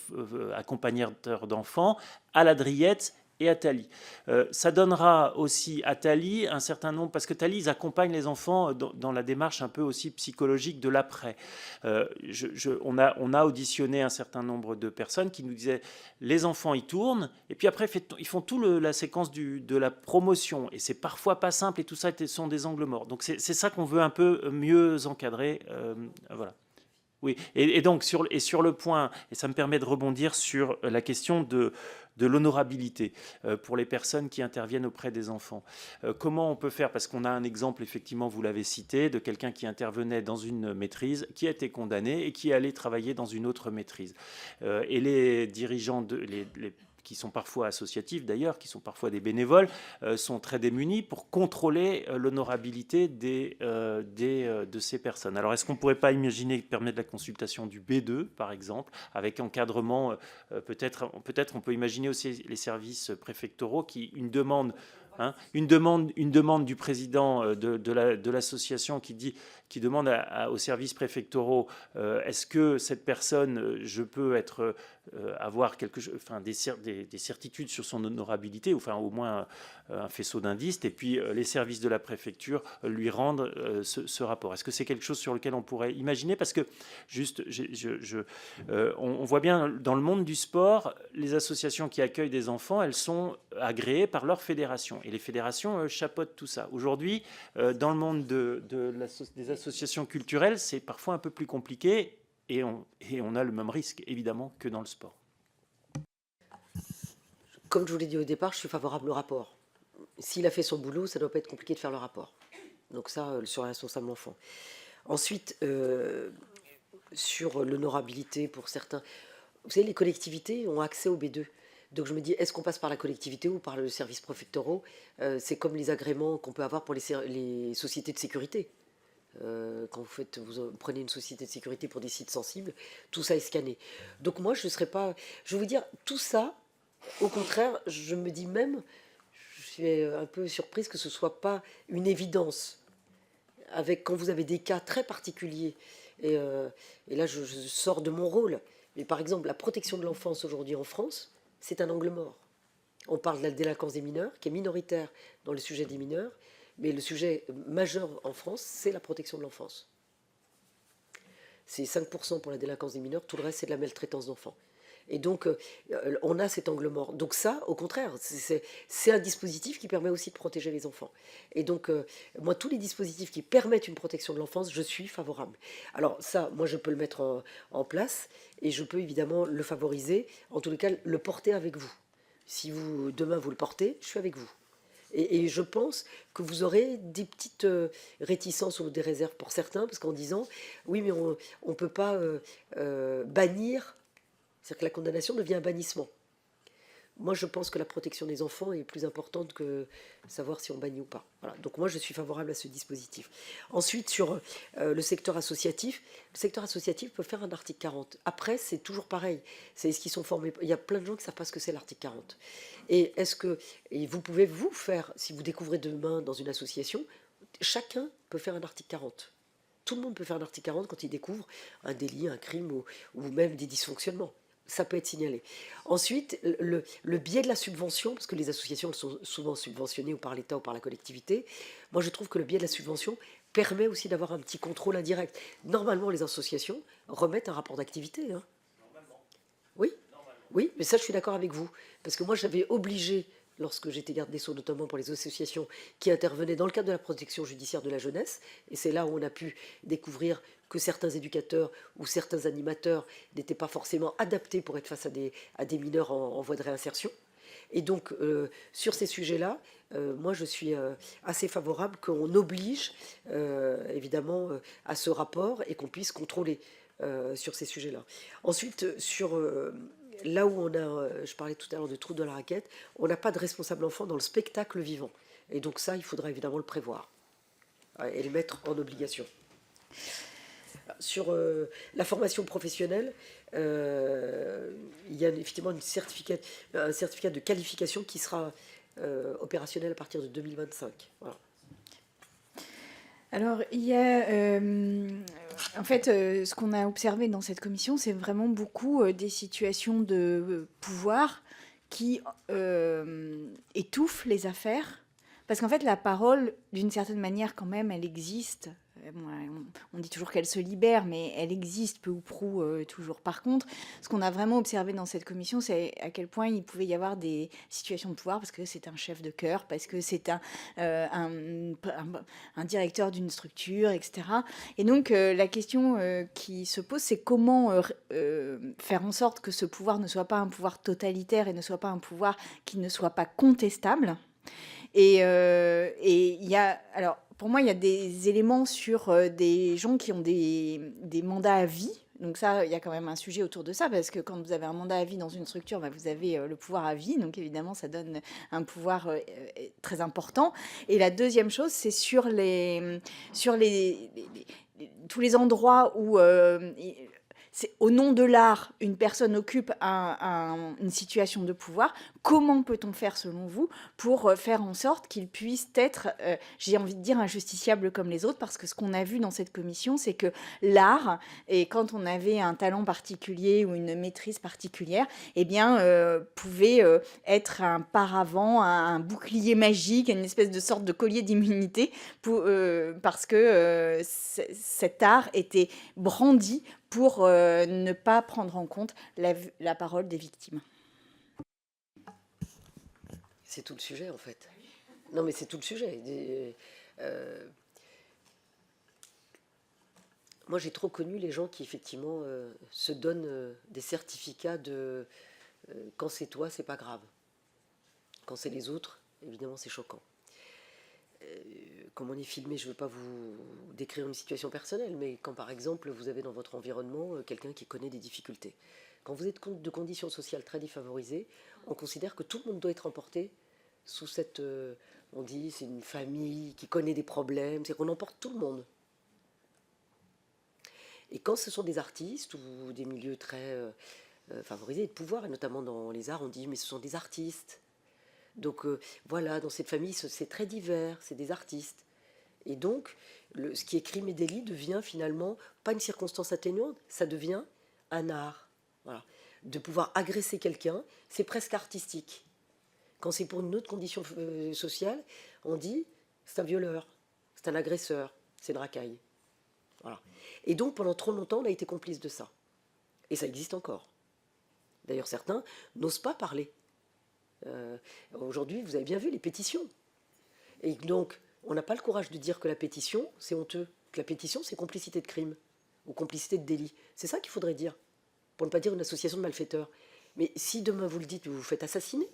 C: accompagnateurs d'enfants à la Driette et à Thalie. Ça donnera aussi à Thalie un certain nombre, parce que Thalie, ils accompagnent les enfants dans la démarche un peu aussi psychologique de l'après. On a auditionné un certain nombre de personnes qui nous disaient, les enfants, ils tournent, et puis après, ils font toute la séquence de la promotion, et c'est parfois pas simple, et tout ça sont des angles morts. Donc c'est ça qu'on veut un peu mieux encadrer. Voilà. Oui, et donc sur le point, et ça me permet de rebondir sur la question de l'honorabilité pour les personnes qui interviennent auprès des enfants. Comment on peut faire? Parce qu'on a un exemple, effectivement, vous l'avez cité, de quelqu'un qui intervenait dans une maîtrise, qui a été condamné et qui est allé travailler dans une autre maîtrise. Et les dirigeants, qui sont parfois associatifs d'ailleurs, qui sont parfois des bénévoles, sont très démunis pour contrôler l'honorabilité de ces personnes. Alors est-ce qu'on ne pourrait pas imaginer permettre la consultation du B2, par exemple, avec encadrement, peut-être on peut imaginer aussi les services préfectoraux qui, une demande du président de l'association qui demande aux services préfectoraux, est-ce que cette personne, je peux avoir des certitudes sur son honorabilité, ou enfin au moins un faisceau d'indices, et puis les services de la préfecture lui rendent ce rapport. Est-ce que c'est quelque chose sur lequel on pourrait imaginer? Parce que juste, on voit bien dans le monde du sport, les associations qui accueillent des enfants, elles sont agréées par leur fédération, et les fédérations chapeautent tout ça. Aujourd'hui, dans le monde des associations culturelles, c'est parfois un peu plus compliqué, et on a le même risque, évidemment, que dans le sport.
B: Comme je vous l'ai dit au départ, je suis favorable au rapport. S'il a fait son boulot, ça ne doit pas être compliqué de faire le rapport. Donc ça, sur le responsable enfant. Ensuite, sur l'honorabilité pour certains... Vous savez, les collectivités ont accès au B2. Donc je me dis, est-ce qu'on passe par la collectivité ou par le service préfectoraux? C'est comme les agréments qu'on peut avoir pour les sociétés de sécurité. Quand vous prenez une société de sécurité pour des sites sensibles, tout ça est scanné. Donc moi, je ne serais pas... Je veux vous dire, tout ça, au contraire, je me dis même, je suis un peu surprise que ce ne soit pas une évidence. Quand vous avez des cas très particuliers, et là je sors de mon rôle, Mais par exemple, la protection de l'enfance aujourd'hui en France, c'est un angle mort. On parle de la délinquance des mineurs, qui est minoritaire dans le sujet des mineurs, mais le sujet majeur en France, c'est la protection de l'enfance. C'est 5% pour la délinquance des mineurs, tout le reste, c'est de la maltraitance d'enfants. Et donc, on a cet angle mort. Donc ça, au contraire, c'est un dispositif qui permet aussi de protéger les enfants. Et donc, moi, tous les dispositifs qui permettent une protection de l'enfance, je suis favorable. Alors ça, moi, je peux le mettre en place et je peux évidemment le favoriser, en tous les cas, le porter avec vous. Si vous, demain, vous le portez, je suis avec vous. Et je pense que vous aurez des petites réticences ou des réserves pour certains, parce qu'en disant, oui, mais on ne peut pas bannir, c'est-à-dire que la condamnation devient un bannissement. Moi, je pense que la protection des enfants est plus importante que savoir si on bannit ou pas. Voilà. Donc moi, je suis favorable à ce dispositif. Ensuite, sur le secteur associatif peut faire un article 40. Après, c'est toujours pareil. C'est ce qu'ils sont formés. Il y a plein de gens qui ne savent pas ce que c'est l'article 40. Et vous pouvez vous faire, si vous découvrez demain dans une association, chacun peut faire un article 40. Tout le monde peut faire un article 40 quand il découvre un délit, un crime ou même des dysfonctionnements. Ça peut être signalé. Ensuite, le biais de la subvention, parce que les associations sont souvent subventionnées ou par l'État ou par la collectivité, moi je trouve que le biais de la subvention permet aussi d'avoir un petit contrôle indirect. Normalement, les associations remettent un rapport d'activité. Hein. Normalement. Oui, oui, mais ça je suis d'accord avec vous. Parce que moi j'avais obligé, lorsque j'étais garde des Sceaux, notamment pour les associations qui intervenaient dans le cadre de la protection judiciaire de la jeunesse, et c'est là où on a pu découvrir que certains éducateurs ou certains animateurs n'étaient pas forcément adaptés pour être face à des mineurs en voie de réinsertion. Et donc, sur ces sujets-là, moi, je suis assez favorable qu'on oblige, évidemment, à ce rapport et qu'on puisse contrôler sur ces sujets-là. Ensuite, sur là où on a, je parlais tout à l'heure de trou dans la raquette, on n'a pas de responsable enfant dans le spectacle vivant. Et donc ça, il faudra évidemment le prévoir et le mettre en obligation. Sur la formation professionnelle, il y a effectivement un certificat de qualification qui sera opérationnel à partir de 2025. Voilà.
A: Alors, il y a, en fait, ce qu'on a observé dans cette commission, c'est vraiment beaucoup des situations de pouvoir qui étouffent les affaires. Parce qu'en fait, la parole, d'une certaine manière, quand même, elle existe. On dit toujours qu'elle se libère, mais elle existe peu ou prou toujours. Par contre, ce qu'on a vraiment observé dans cette commission, c'est à quel point il pouvait y avoir des situations de pouvoir, parce que c'est un chef de chœur, parce que c'est un directeur d'une structure, etc. Et donc, la question qui se pose, c'est comment faire en sorte que ce pouvoir ne soit pas un pouvoir totalitaire et ne soit pas un pouvoir qui ne soit pas contestable. Et il y a... Alors, pour moi, il y a des éléments sur des gens qui ont des mandats à vie. Donc ça, il y a quand même un sujet autour de ça, parce que quand vous avez un mandat à vie dans une structure, bah, vous avez le pouvoir à vie. Donc évidemment, ça donne un pouvoir très important. Et la deuxième chose, c'est sur tous les endroits où... c'est au nom de l'art, une personne occupe une situation de pouvoir. Comment peut-on faire, selon vous, pour faire en sorte qu'il puisse être, j'ai envie de dire, injusticiable comme les autres? Parce que ce qu'on a vu dans cette commission, c'est que l'art, et quand on avait un talent particulier ou une maîtrise particulière, eh bien, pouvait être un paravent, un bouclier magique, une espèce de sorte de collier d'immunité, parce que cet art était brandi pour ne pas prendre en compte la parole des victimes.
B: C'est tout le sujet, en fait. Non, mais c'est tout le sujet. Moi, j'ai trop connu les gens qui, effectivement, se donnent des certificats de quand c'est toi, c'est pas grave. Quand c'est les autres, évidemment, c'est choquant. Comme on est filmé, je ne veux pas vous décrire une situation personnelle, mais quand par exemple vous avez dans votre environnement quelqu'un qui connaît des difficultés, quand vous êtes de conditions sociales très défavorisées, on considère que tout le monde doit être emporté sous cette... on dit c'est une famille qui connaît des problèmes, c'est qu'on emporte tout le monde. Et quand ce sont des artistes ou des milieux très favorisés de pouvoir, et notamment dans les arts, on dit mais ce sont des artistes. Donc voilà, dans cette famille, c'est très divers, c'est des artistes. Et donc, ce qui est crime et délit devient finalement pas une circonstance atténuante, ça devient un art. Voilà. De pouvoir agresser quelqu'un, c'est presque artistique. Quand c'est pour une autre condition sociale, on dit c'est un violeur, c'est un agresseur, c'est une racaille. Voilà. Et donc pendant trop longtemps, on a été complice de ça. Et ça existe encore. D'ailleurs, certains n'osent pas parler. Aujourd'hui, vous avez bien vu les pétitions. Et donc, on n'a pas le courage de dire que la pétition, c'est honteux. Que la pétition, c'est complicité de crime ou complicité de délit. C'est ça qu'il faudrait dire, pour ne pas dire une association de malfaiteurs. Mais si demain vous le dites, vous vous faites assassiner.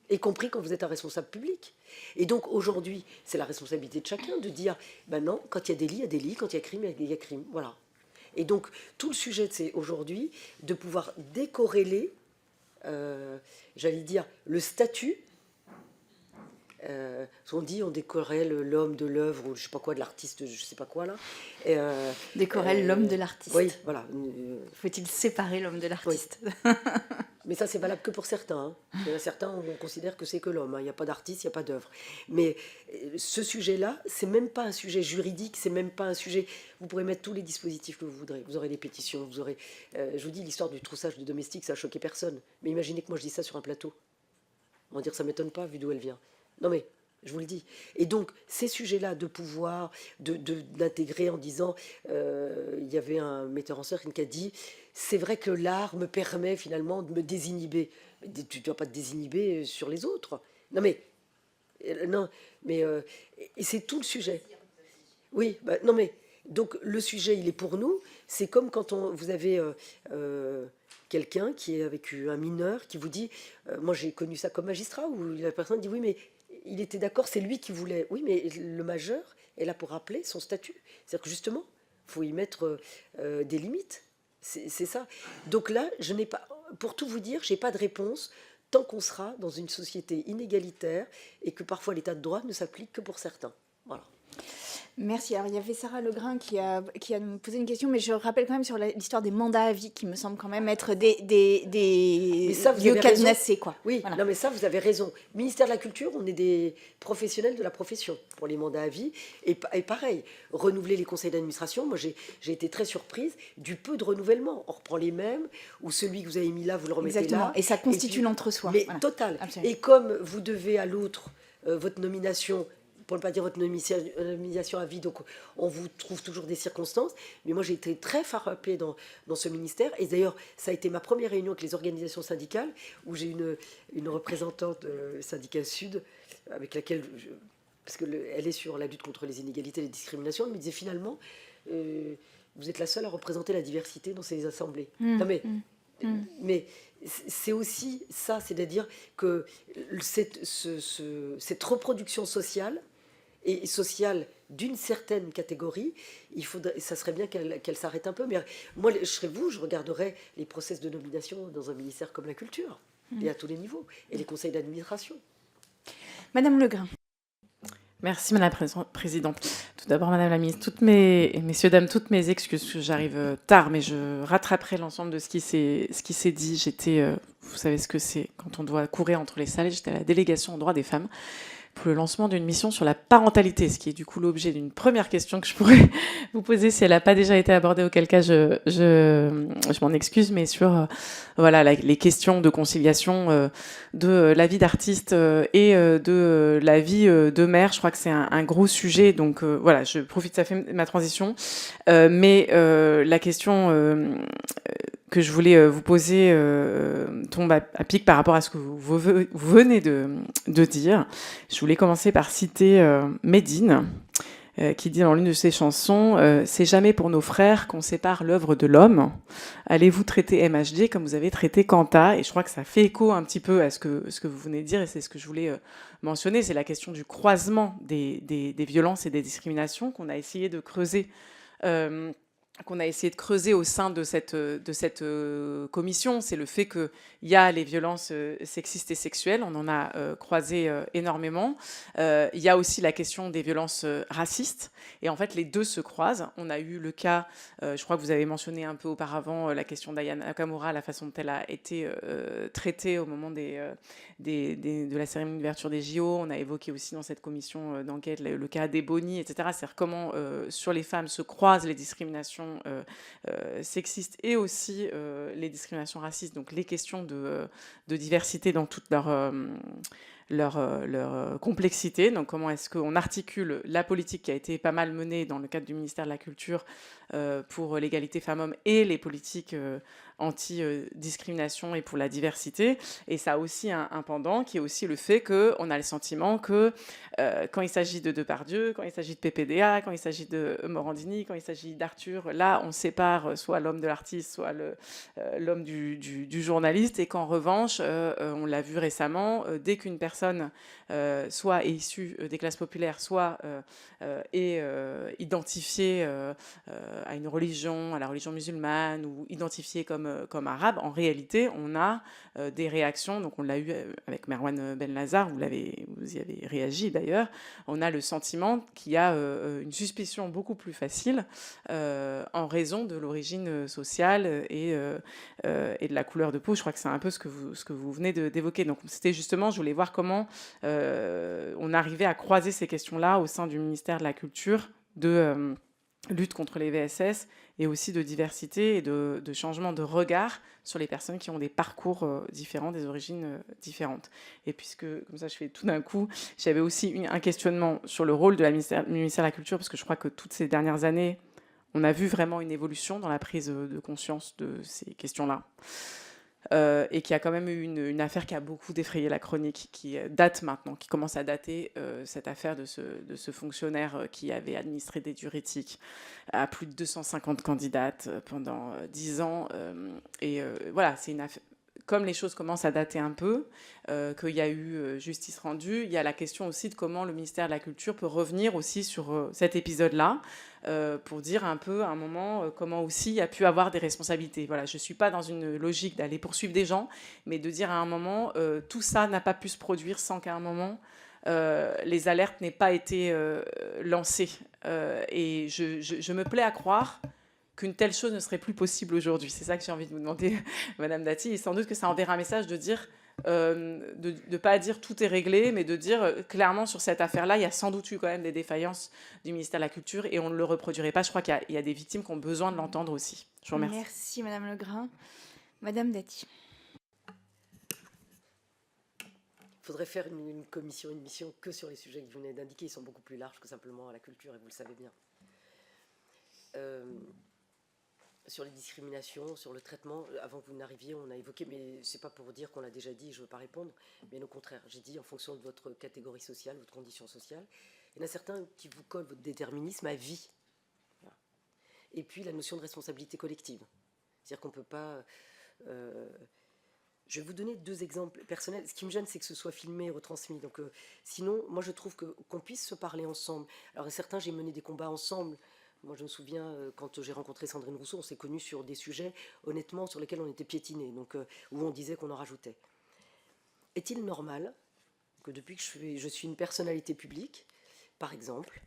B: Y compris quand vous êtes un responsable public. Et donc aujourd'hui, c'est la responsabilité de chacun de dire, ben non, quand il y a délit, il y a délit, quand il y a crime, il y a crime. Voilà. Et donc tout le sujet, c'est aujourd'hui de pouvoir décorréler, j'allais dire, le statut. On dit on décorrèle l'homme de l'œuvre ou je sais pas quoi, de l'artiste, je sais pas quoi là.
A: Décorrèle l'homme de l'artiste.
B: Oui, voilà.
A: Faut-il séparer l'homme de l'artiste?
B: Oui. Mais ça, c'est valable que pour certains. Hein. Il y en a certains, on considère que c'est que l'homme. Hein. Il n'y a pas d'artiste, il n'y a pas d'œuvre. Mais ce sujet-là, c'est même pas un sujet juridique, c'est même pas un sujet. Vous pourrez mettre tous les dispositifs que vous voudrez. Vous aurez des pétitions, vous aurez. Je vous dis, l'histoire du troussage de domestiques, ça a choqué personne. Mais imaginez que moi je dis ça sur un plateau. On va dire, ça m'étonne pas vu d'où elle vient. Non mais, je vous le dis. Et donc, ces sujets-là de pouvoir, d'intégrer en disant, il y avait un metteur en scène qui a dit, c'est vrai que l'art me permet finalement de me désinhiber. Mais tu ne dois pas te désinhiber sur les autres. Non mais, et c'est tout le sujet. Oui, bah, non mais, donc le sujet, il est pour nous. C'est comme quand vous avez quelqu'un qui est avec un mineur qui vous dit, moi j'ai connu ça comme magistrat, où la personne dit, oui mais il était d'accord, c'est lui qui voulait. Oui, mais le majeur est là pour rappeler son statut. C'est-à-dire que justement, il faut y mettre des limites. C'est ça. Donc là, je n'ai pas, pour tout vous dire, je n'ai pas de réponse tant qu'on sera dans une société inégalitaire et que parfois l'état de droit ne s'applique que pour certains. Voilà.
A: Merci. Alors, il y avait Sarah Legrain qui a posé une question, mais je rappelle quand même sur l'histoire des mandats à vie, qui me semble quand même être des lieux cadenassés, quoi.
B: Oui,
A: voilà.
B: Non mais ça, vous avez raison. Ministère de la Culture, on est des professionnels de la profession pour les mandats à vie. Et pareil, renouveler les conseils d'administration, moi j'ai été très surprise du peu de renouvellement. On reprend les mêmes, ou celui que vous avez mis là, vous le remettez
A: Exactement.
B: là.
A: Et ça constitue l'entre-soi.
B: Mais
A: voilà.
B: total.
A: Absolument.
B: Et comme vous devez à l'autre votre nomination, pour ne pas dire votre nomination à vie, donc on vous trouve toujours des circonstances. Mais moi, j'ai été très frappée dans ce ministère. Et d'ailleurs, ça a été ma première réunion avec les organisations syndicales, où j'ai une représentante syndicat Sud, avec laquelle, parce qu'elle est sur la lutte contre les inégalités et les discriminations, elle me disait finalement, vous êtes la seule à représenter la diversité dans ces assemblées. Non, mais c'est aussi ça, c'est-à-dire que cette reproduction sociale, et sociale d'une certaine catégorie, ça serait bien qu'elle s'arrête un peu. Mais moi, je serais vous, je regarderais les process de nomination dans un ministère comme la Culture, et à tous les niveaux, et les conseils d'administration.
A: Madame Legrain.
D: Merci Madame la Présidente. Tout d'abord Madame la Ministre, messieurs, dames, toutes mes excuses, parce que j'arrive tard, mais je rattraperai l'ensemble de ce qui s'est dit. J'étais, vous savez ce que c'est, quand on doit courir entre les salles, j'étais à la délégation aux droits des femmes, pour le lancement d'une mission sur la parentalité, ce qui est du coup l'objet d'une première question que je pourrais vous poser si elle n'a pas déjà été abordée, auquel cas je m'en excuse, mais sur voilà, les questions de conciliation de la vie d'artiste et de la vie de mère. Je crois que c'est un gros sujet, donc voilà, je profite, ça fait ma transition. Mais la question que je voulais vous poser tombe à pic par rapport à ce que vous venez de dire. Je voulais commencer par citer Médine, qui dit dans l'une de ses chansons « C'est jamais pour nos frères qu'on sépare l'œuvre de l'homme. Allez-vous traiter MHD comme vous avez traité Kanta ?» Et je crois que ça fait écho un petit peu à ce que vous venez de dire, et c'est ce que je voulais mentionner, c'est la question du croisement des violences et des discriminations qu'on a essayé de creuser au sein de cette commission. C'est le fait qu'il y a les violences sexistes et sexuelles, on en a croisé énormément. Il y a aussi la question des violences racistes, et en fait les deux se croisent. On a eu le cas, je crois que vous avez mentionné un peu auparavant, la question d'Aya Nakamura, la façon dont elle a été traitée au moment de la cérémonie d'ouverture des JO. On a évoqué aussi dans cette commission d'enquête le cas des Boni, etc. C'est-à-dire comment sur les femmes se croisent les discriminations discriminations sexistes et aussi les discriminations racistes, donc les questions de diversité dans toute leur complexité. Donc comment est-ce qu'on articule la politique qui a été pas mal menée dans le cadre du ministère de la Culture pour l'égalité femmes-hommes et les politiques anti-discrimination et pour la diversité. Et ça a aussi un pendant qui est aussi le fait qu'on a le sentiment que quand il s'agit de Depardieu, quand il s'agit de PPDA, quand il s'agit de Morandini, quand il s'agit d'Arthur, là on sépare soit l'homme de l'artiste, soit l'homme du journaliste, et qu'en revanche, on l'a vu récemment, dès qu'une personne soit est issue des classes populaires, soit est identifiée à une religion, à la religion musulmane, ou identifiée comme arabe, en réalité, on a des réactions. Donc on l'a eu avec Merwan Benlazar, vous y avez réagi d'ailleurs. On a le sentiment qu'il y a une suspicion beaucoup plus facile en raison de l'origine sociale et de la couleur de peau. Je crois que c'est un peu ce que vous venez d'évoquer. Donc c'était justement, je voulais voir comment on arrivait à croiser ces questions-là au sein du ministère de la Culture, de lutte contre les VSS et aussi de diversité et de changement de regard sur les personnes qui ont des parcours différents, des origines différentes. Et puisque, comme ça je fais tout d'un coup, j'avais aussi un questionnement sur le rôle de du ministère de la Culture, parce que je crois que toutes ces dernières années, on a vu vraiment une évolution dans la prise de conscience de ces questions-là. Et qui a quand même eu une affaire qui a beaucoup défrayé la chronique, qui date maintenant, qui commence à dater, cette affaire de ce fonctionnaire qui avait administré des diurétiques à plus de 250 candidates pendant 10 ans. Voilà, c'est une affaire. Comme les choses commencent à dater un peu, qu'il y a eu justice rendue, il y a la question aussi de comment le ministère de la Culture peut revenir aussi sur cet épisode-là, pour dire un peu à un moment comment aussi il y a pu avoir des responsabilités. Voilà, je ne suis pas dans une logique d'aller poursuivre des gens, mais de dire à un moment, tout ça n'a pas pu se produire sans qu'à un moment, les alertes n'aient pas été lancées. Et je me plais à croire qu'une telle chose ne serait plus possible aujourd'hui. C'est ça que j'ai envie de vous demander, Madame Dati. Et sans doute que ça enverra un message de dire, de ne pas dire tout est réglé, mais de dire clairement sur cette affaire-là, il y a sans doute eu quand même des défaillances du ministère de la Culture et on ne le reproduirait pas. Je crois qu'il y a des victimes qui ont besoin de l'entendre aussi. Je vous remercie.
A: Merci, Madame Legrain. Madame Dati.
B: Il faudrait faire une commission, une mission que sur les sujets que vous venez d'indiquer. Ils sont beaucoup plus larges que simplement à la culture, et vous le savez bien. Sur les discriminations, sur le traitement, avant que vous n'arriviez, on a évoqué, mais c'est pas pour dire qu'on l'a déjà dit, je ne veux pas répondre, mais au contraire, j'ai dit en fonction de votre catégorie sociale, votre condition sociale, il y en a certains qui vous collent votre déterminisme à vie. Voilà. Et puis la notion de responsabilité collective. C'est-à-dire qu'on ne peut pas... je vais vous donner 2 exemples personnels. Ce qui me gêne, c'est que ce soit filmé et retransmis. Donc, sinon, moi, je trouve qu'on puisse se parler ensemble. Alors, certains, j'ai mené des combats ensemble. Moi, je me souviens, quand j'ai rencontré Sandrine Rousseau, on s'est connus sur des sujets, honnêtement, sur lesquels on était piétinés, donc où on disait qu'on en rajoutait. Est-il normal que depuis que je suis une personnalité publique, par exemple,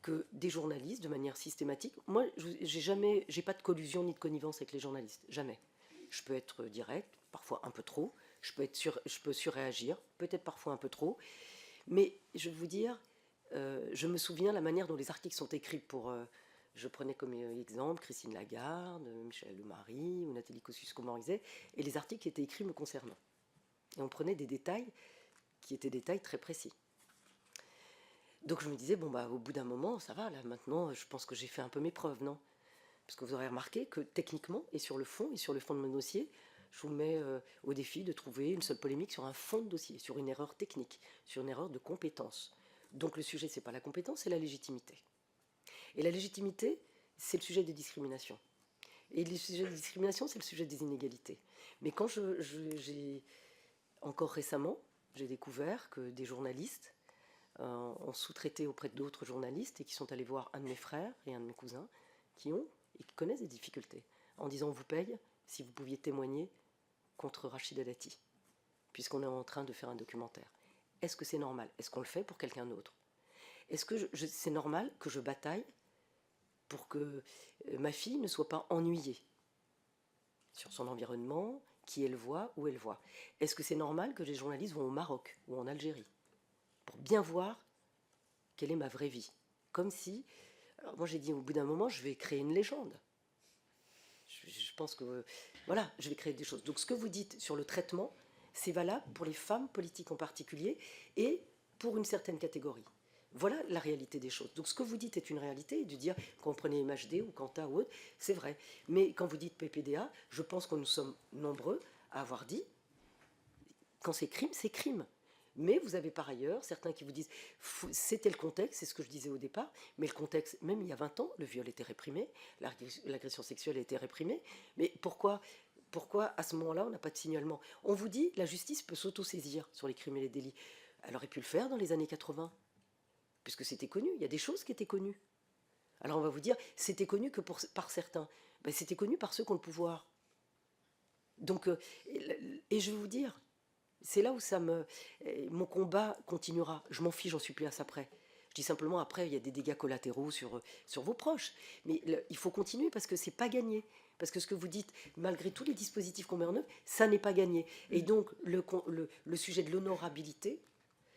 B: que des journalistes, de manière systématique, moi, j'ai pas de collusion ni de connivence avec les journalistes, jamais. Je peux être direct, parfois un peu trop, je peux surréagir, peut-être parfois un peu trop, mais je vais vous dire, je me souviens la manière dont les articles sont écrits pour... je prenais comme exemple Christine Lagarde, Michel Lemarie ou Nathalie Kosciusko-Morizet, et les articles étaient écrits me concernant. Et on prenait des détails qui étaient des détails très précis. Donc je me disais, bon, au bout d'un moment, ça va, là, maintenant, je pense que j'ai fait un peu mes preuves, non ? Parce que vous aurez remarqué que techniquement, et sur le fond de mon dossier, je vous mets au défi de trouver une seule polémique sur un fond de dossier, sur une erreur technique, sur une erreur de compétence. Donc le sujet, ce n'est pas la compétence, c'est la légitimité. Et la légitimité, c'est le sujet des discriminations. Et le sujet des discriminations, c'est le sujet des inégalités. Mais quand encore récemment, j'ai découvert que des journalistes ont sous-traité auprès d'autres journalistes et qui sont allés voir un de mes frères et un de mes cousins qui connaissent des difficultés, en disant on vous paye si vous pouviez témoigner contre Rachida Dati, puisqu'on est en train de faire un documentaire. Est-ce que c'est normal ? Est-ce qu'on le fait pour quelqu'un d'autre ? Est-ce que c'est normal que je bataille pour que ma fille ne soit pas ennuyée sur son environnement, qui elle voit, où elle voit ? Est-ce que c'est normal que les journalistes vont au Maroc ou en Algérie pour bien voir quelle est ma vraie vie ? Comme si... Alors moi j'ai dit au bout d'un moment, je vais créer une légende. je pense que, voilà, je vais créer des choses. Donc ce que vous dites sur le traitement, c'est valable pour les femmes politiques en particulier et pour une certaine catégorie. Voilà la réalité des choses. Donc ce que vous dites est une réalité, de dire quand vous prenez MHD ou Quanta ou autre, c'est vrai. Mais quand vous dites PPDA, je pense que nous sommes nombreux à avoir dit, quand c'est crime, c'est crime. Mais vous avez par ailleurs certains qui vous disent, c'était le contexte, c'est ce que je disais au départ, mais le contexte, même il y a 20 ans, le viol était réprimé, l'agression sexuelle a été réprimée, mais pourquoi à ce moment-là on n'a pas de signalement? On vous dit, la justice peut s'auto-saisir sur les crimes et les délits. Elle aurait pu le faire dans les années 80, puisque c'était connu, il y a des choses qui étaient connues. Alors on va vous dire, c'était connu que par certains. Ben, c'était connu par ceux qui ont le pouvoir. Donc, et je vais vous dire, c'est là où mon combat continuera. Je m'en fiche, j'en suis plus à ça près. Je dis simplement, après, il y a des dégâts collatéraux sur vos proches. Mais il faut continuer parce que c'est pas gagné. Parce que ce que vous dites, malgré tous les dispositifs qu'on met en œuvre, ça n'est pas gagné. Et donc, le sujet de l'honorabilité,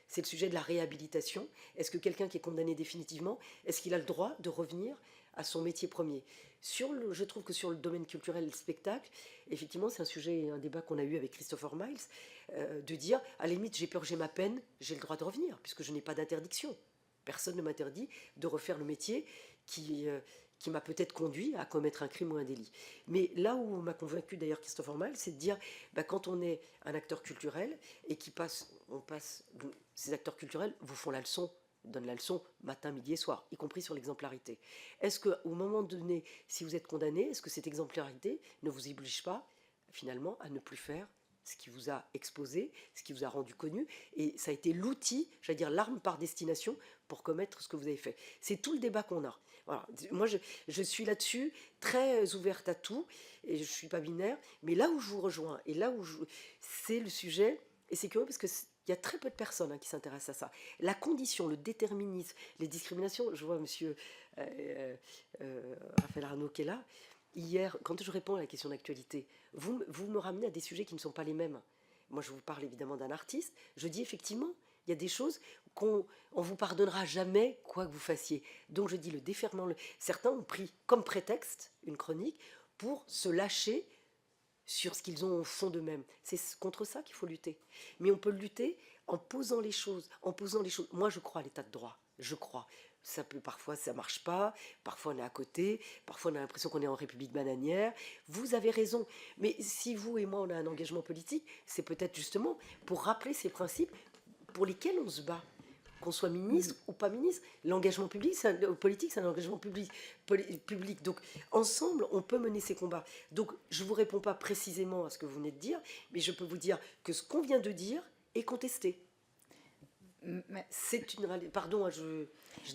B: c'est le sujet de la réhabilitation. Est-ce que quelqu'un qui est condamné définitivement, est-ce qu'il a le droit de revenir à son métier premier? Je trouve que sur le domaine culturel et le spectacle, effectivement, c'est un sujet et un débat qu'on a eu avec Christopher Miles, de dire, à la limite, j'ai purgé ma peine, j'ai le droit de revenir, puisque je n'ai pas d'interdiction. Personne ne m'interdit de refaire le métier qui m'a peut-être conduit à commettre un crime ou un délit. Mais là où m'a convaincu d'ailleurs Christopher Miles, c'est de dire, quand on est un acteur culturel et ces acteurs culturels vous font la leçon, donnent la leçon matin, midi et soir, y compris sur l'exemplarité. Est-ce qu'au moment donné, si vous êtes condamné, est-ce que cette exemplarité ne vous oblige pas finalement à ne plus faire ce qui vous a exposé, ce qui vous a rendu connu, et ça a été l'outil, j'allais dire l'arme par destination, pour commettre ce que vous avez fait. C'est tout le débat qu'on a. Voilà. Moi, je suis là-dessus très ouverte à tout, et je ne suis pas binaire, mais là où je vous rejoins, et là où c'est le sujet, et c'est curieux parce que il y a très peu de personnes qui s'intéressent à ça. La condition, le déterminisme, les discriminations, je vois monsieur Raphaël Arnaud qui est là. Hier, quand je réponds à la question d'actualité, vous me ramenez à des sujets qui ne sont pas les mêmes. Moi, je vous parle évidemment d'un artiste. Je dis effectivement, il y a des choses qu'on ne vous pardonnera jamais, quoi que vous fassiez. Donc je dis le déferlement. Certains ont pris comme prétexte une chronique pour se lâcher sur ce qu'ils ont au fond d'eux-mêmes. C'est contre ça qu'il faut lutter. Mais on peut lutter en posant les choses, Moi, je crois à l'état de droit. Je crois. Parfois, ça marche pas. Parfois, on est à côté. Parfois, on a l'impression qu'on est en République bananière. Vous avez raison. Mais si vous et moi, on a un engagement politique, c'est peut-être justement pour rappeler ces principes pour lesquels on se bat. Qu'on soit ministre ou pas ministre, l'engagement politique, c'est un engagement public. Donc, ensemble, on peut mener ces combats. Donc, je ne vous réponds pas précisément à ce que vous venez de dire, mais je peux vous dire que ce qu'on vient de dire est contesté. C'est une réalité. Pardon, je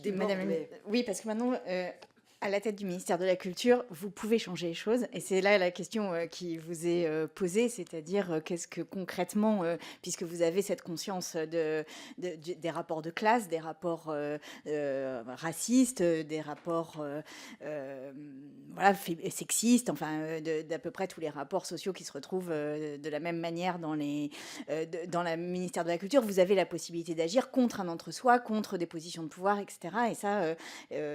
B: déborde.
A: Oui, parce que maintenant, à la tête du ministère de la Culture, vous pouvez changer les choses. Et c'est là la question qui vous est posée, c'est-à-dire qu'est-ce que concrètement, puisque vous avez cette conscience des rapports de classe, des rapports racistes, des rapports sexistes, enfin d'à peu près tous les rapports sociaux qui se retrouvent de la même manière dans le ministère de la Culture, vous avez la possibilité d'agir contre un entre-soi, contre des positions de pouvoir, etc. Et ça,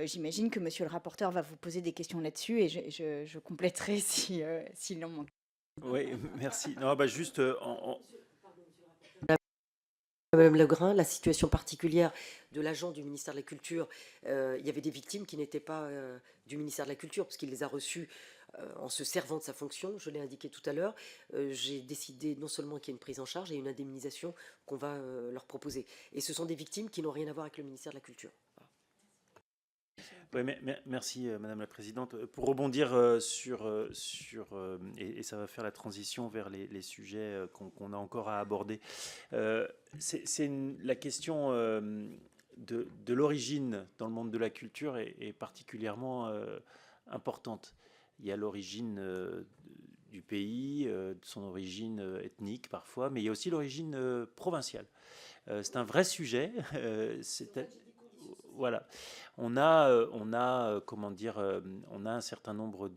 A: j'imagine que monsieur le rapporteur va vous poser des questions là-dessus et je compléterai s'il en manque.
C: Oui, merci. Non, juste
B: Madame Legrain, la situation particulière de l'agent du ministère de la Culture, il y avait des victimes qui n'étaient pas du ministère de la Culture, parce qu'il les a reçues en se servant de sa fonction, je l'ai indiqué tout à l'heure. J'ai décidé non seulement qu'il y ait une prise en charge et une indemnisation qu'on va leur proposer. Et ce sont des victimes qui n'ont rien à voir avec le ministère de la Culture. Voilà.
C: Oui, merci Madame la Présidente. Pour rebondir et ça va faire la transition vers les sujets qu'on a encore à aborder, c'est la question de l'origine dans le monde de la culture est particulièrement importante. Il y a l'origine du pays, de son origine ethnique parfois, mais il y a aussi l'origine provinciale. C'est un vrai sujet. Voilà, on a un certain nombre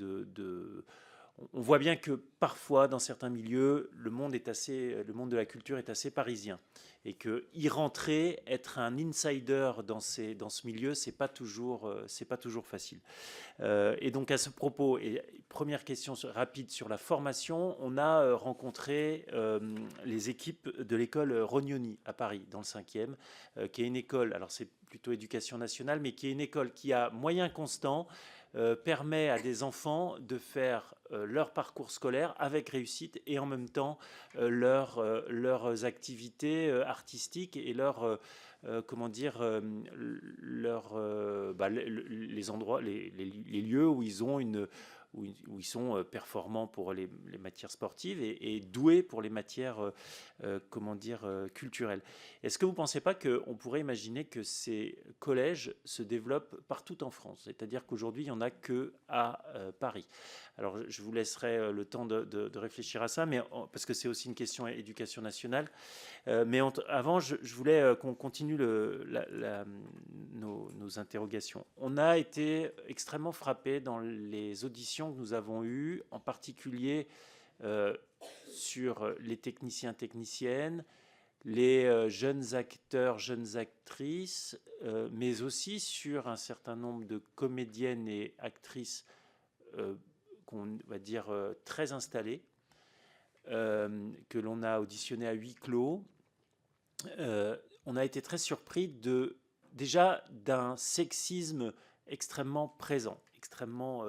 C: on voit bien que parfois, dans certains milieux, le monde de la culture est assez parisien. Et que y rentrer, être un insider dans ce milieu, c'est pas toujours facile. Et donc à ce propos, première question rapide sur la formation, on a rencontré les équipes de l'école Rognoni à Paris, dans le 5e, qui est une école, alors c'est plutôt éducation nationale, mais qui est une école qui a moyen constant, permet à des enfants de faire leur parcours scolaire avec réussite et en même temps leurs activités artistiques et les endroits, les lieux où ils ont où ils sont performants pour les matières sportives et doués pour les matières culturelles. Est-ce que vous ne pensez pas qu'on pourrait imaginer que ces collèges se développent partout en France? C'est-à-dire qu'aujourd'hui, il n'y en a qu'à Paris. Alors, je vous laisserai le temps de réfléchir à ça, parce que c'est aussi une question éducation nationale. Mais avant, je voulais qu'on continue nos interrogations. On a été extrêmement frappés dans les auditions que nous avons eues, en particulier sur les techniciens, techniciennes, les jeunes acteurs, jeunes actrices, mais aussi sur un certain nombre de comédiennes et actrices qu'on va dire très installées, que l'on a auditionné à huis clos. On a été très surpris déjà d'un sexisme extrêmement présent, extrêmement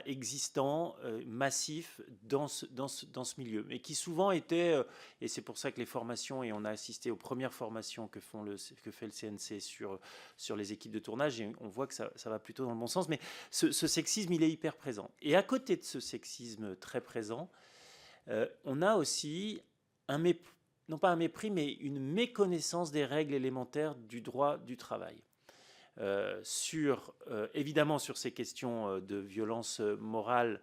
C: existant, massif dans ce milieu, mais qui souvent était, et c'est pour ça que les formations, et on a assisté aux premières formations que fait le CNC sur les équipes de tournage, et on voit que ça va plutôt dans le bon sens, mais ce sexisme, il est hyper présent. Et à côté de ce sexisme très présent, on a aussi non pas un mépris, mais une méconnaissance des règles élémentaires du droit du travail. Évidemment sur ces questions de violence morale,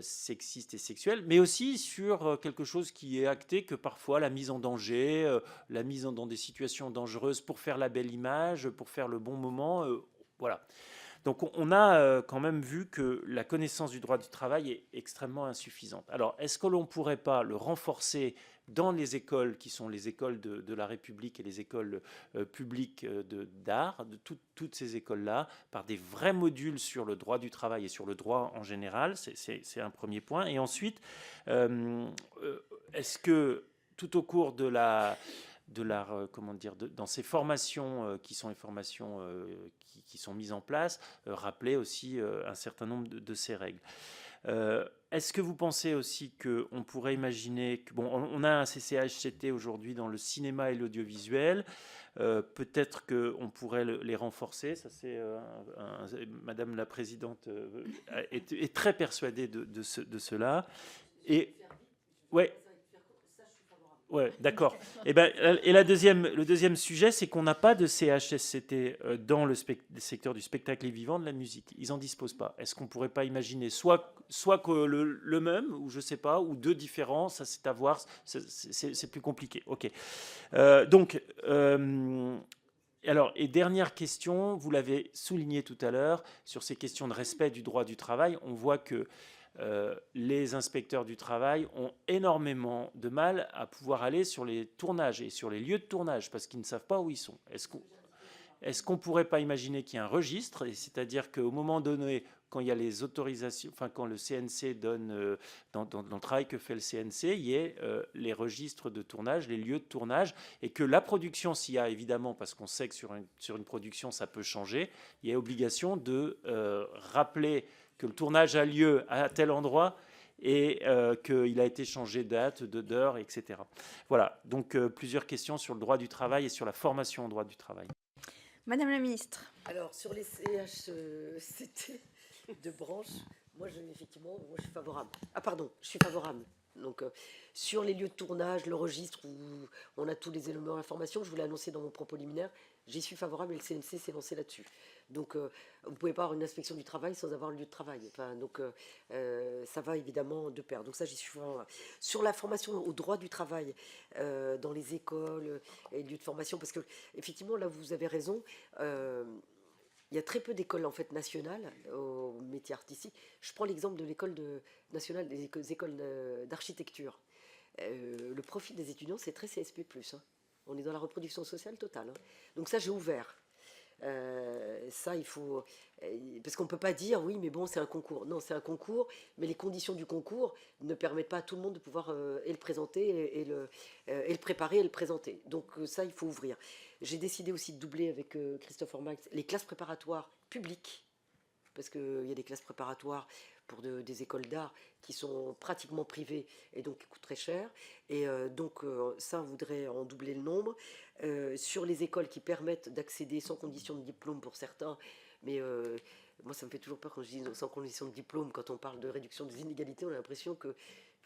C: sexiste et sexuelle, mais aussi sur quelque chose qui est acté, que parfois la mise en danger, la mise dans des situations dangereuses pour faire la belle image, pour faire le bon moment, voilà. Donc on a quand même vu que la connaissance du droit du travail est extrêmement insuffisante. Alors est-ce que l'on ne pourrait pas le renforcer dans les écoles qui sont les écoles de la République et les écoles publiques d'art, de toutes ces écoles-là, par des vrais modules sur le droit du travail et sur le droit en général? C'est un premier point. Et ensuite, est-ce que tout au cours dans ces formations qui sont les formations qui sont mises en place, rappeler aussi un certain nombre de ces règles. Est-ce que vous pensez aussi qu'on pourrait imaginer on a un CCHCT aujourd'hui dans le cinéma et l'audiovisuel, peut-être qu'on pourrait les renforcer. Ça, Madame la Présidente est très persuadée de cela. Et ouais. Ouais, d'accord. Et le deuxième sujet, c'est qu'on n'a pas de CHSCT dans le secteur du spectacle et vivant, de la musique. Ils n'en disposent pas. Est-ce qu'on ne pourrait pas imaginer soit que le même, ou je ne sais pas, ou deux différents, ça c'est à voir, c'est plus compliqué. Ok. Alors, et dernière question, vous l'avez souligné tout à l'heure, sur ces questions de respect du droit du travail, on voit que les inspecteurs du travail ont énormément de mal à pouvoir aller sur les tournages et sur les lieux de tournage parce qu'ils ne savent pas où ils sont. Est-ce qu'on ne pourrait pas imaginer qu'il y a un registre, c'est-à-dire qu'au moment donné, quand il y a les autorisations, enfin quand le CNC donne, dans le travail que fait le CNC, il y ait les registres de tournage, les lieux de tournage, et que la production, s'il y a évidemment, parce qu'on sait que sur une production ça peut changer, il y a obligation de rappeler que le tournage a lieu à tel endroit et qu'il a été changé de date, d'heure, etc. Voilà, donc plusieurs questions sur le droit du travail et sur la formation au droit du travail.
A: Madame la ministre.
B: Alors, sur les CHCT de branche, effectivement, je suis favorable. Ah pardon, je suis favorable. Donc, sur les lieux de tournage, le registre où on a tous les éléments d'information, je vous l'ai annoncé dans mon propos liminaire, j'y suis favorable et le CNC s'est lancé là-dessus. Donc, vous ne pouvez pas avoir une inspection du travail sans avoir le lieu de travail. Enfin, donc, ça va évidemment de pair. Donc, ça, j'y suis favorable. Sur la formation au droit du travail dans les écoles et lieux de formation, parce que, effectivement, là, vous avez raison. il y a très peu d'écoles en fait nationales au métier artistique. Je prends l'exemple de l'école nationale des écoles d'architecture. Le profil des étudiants, c'est très CSP+. Hein. On est dans la reproduction sociale totale. Hein. Donc ça, j'ai ouvert. Ça, il faut... Parce qu'on ne peut pas dire, oui, mais bon, c'est un concours. Non, c'est un concours, mais les conditions du concours ne permettent pas à tout le monde de pouvoir et le présenter, et le préparer et le présenter. Donc ça, il faut ouvrir. J'ai décidé aussi de doubler avec Christopher Max les classes préparatoires publiques, parce qu'il y a des classes préparatoires pour des écoles d'art qui sont pratiquement privées et donc qui coûtent très cher. Et donc ça, on voudrait en doubler le nombre. Sur les écoles qui permettent d'accéder sans condition de diplôme pour certains, mais moi ça me fait toujours peur quand je dis sans condition de diplôme, quand on parle de réduction des inégalités, on a l'impression que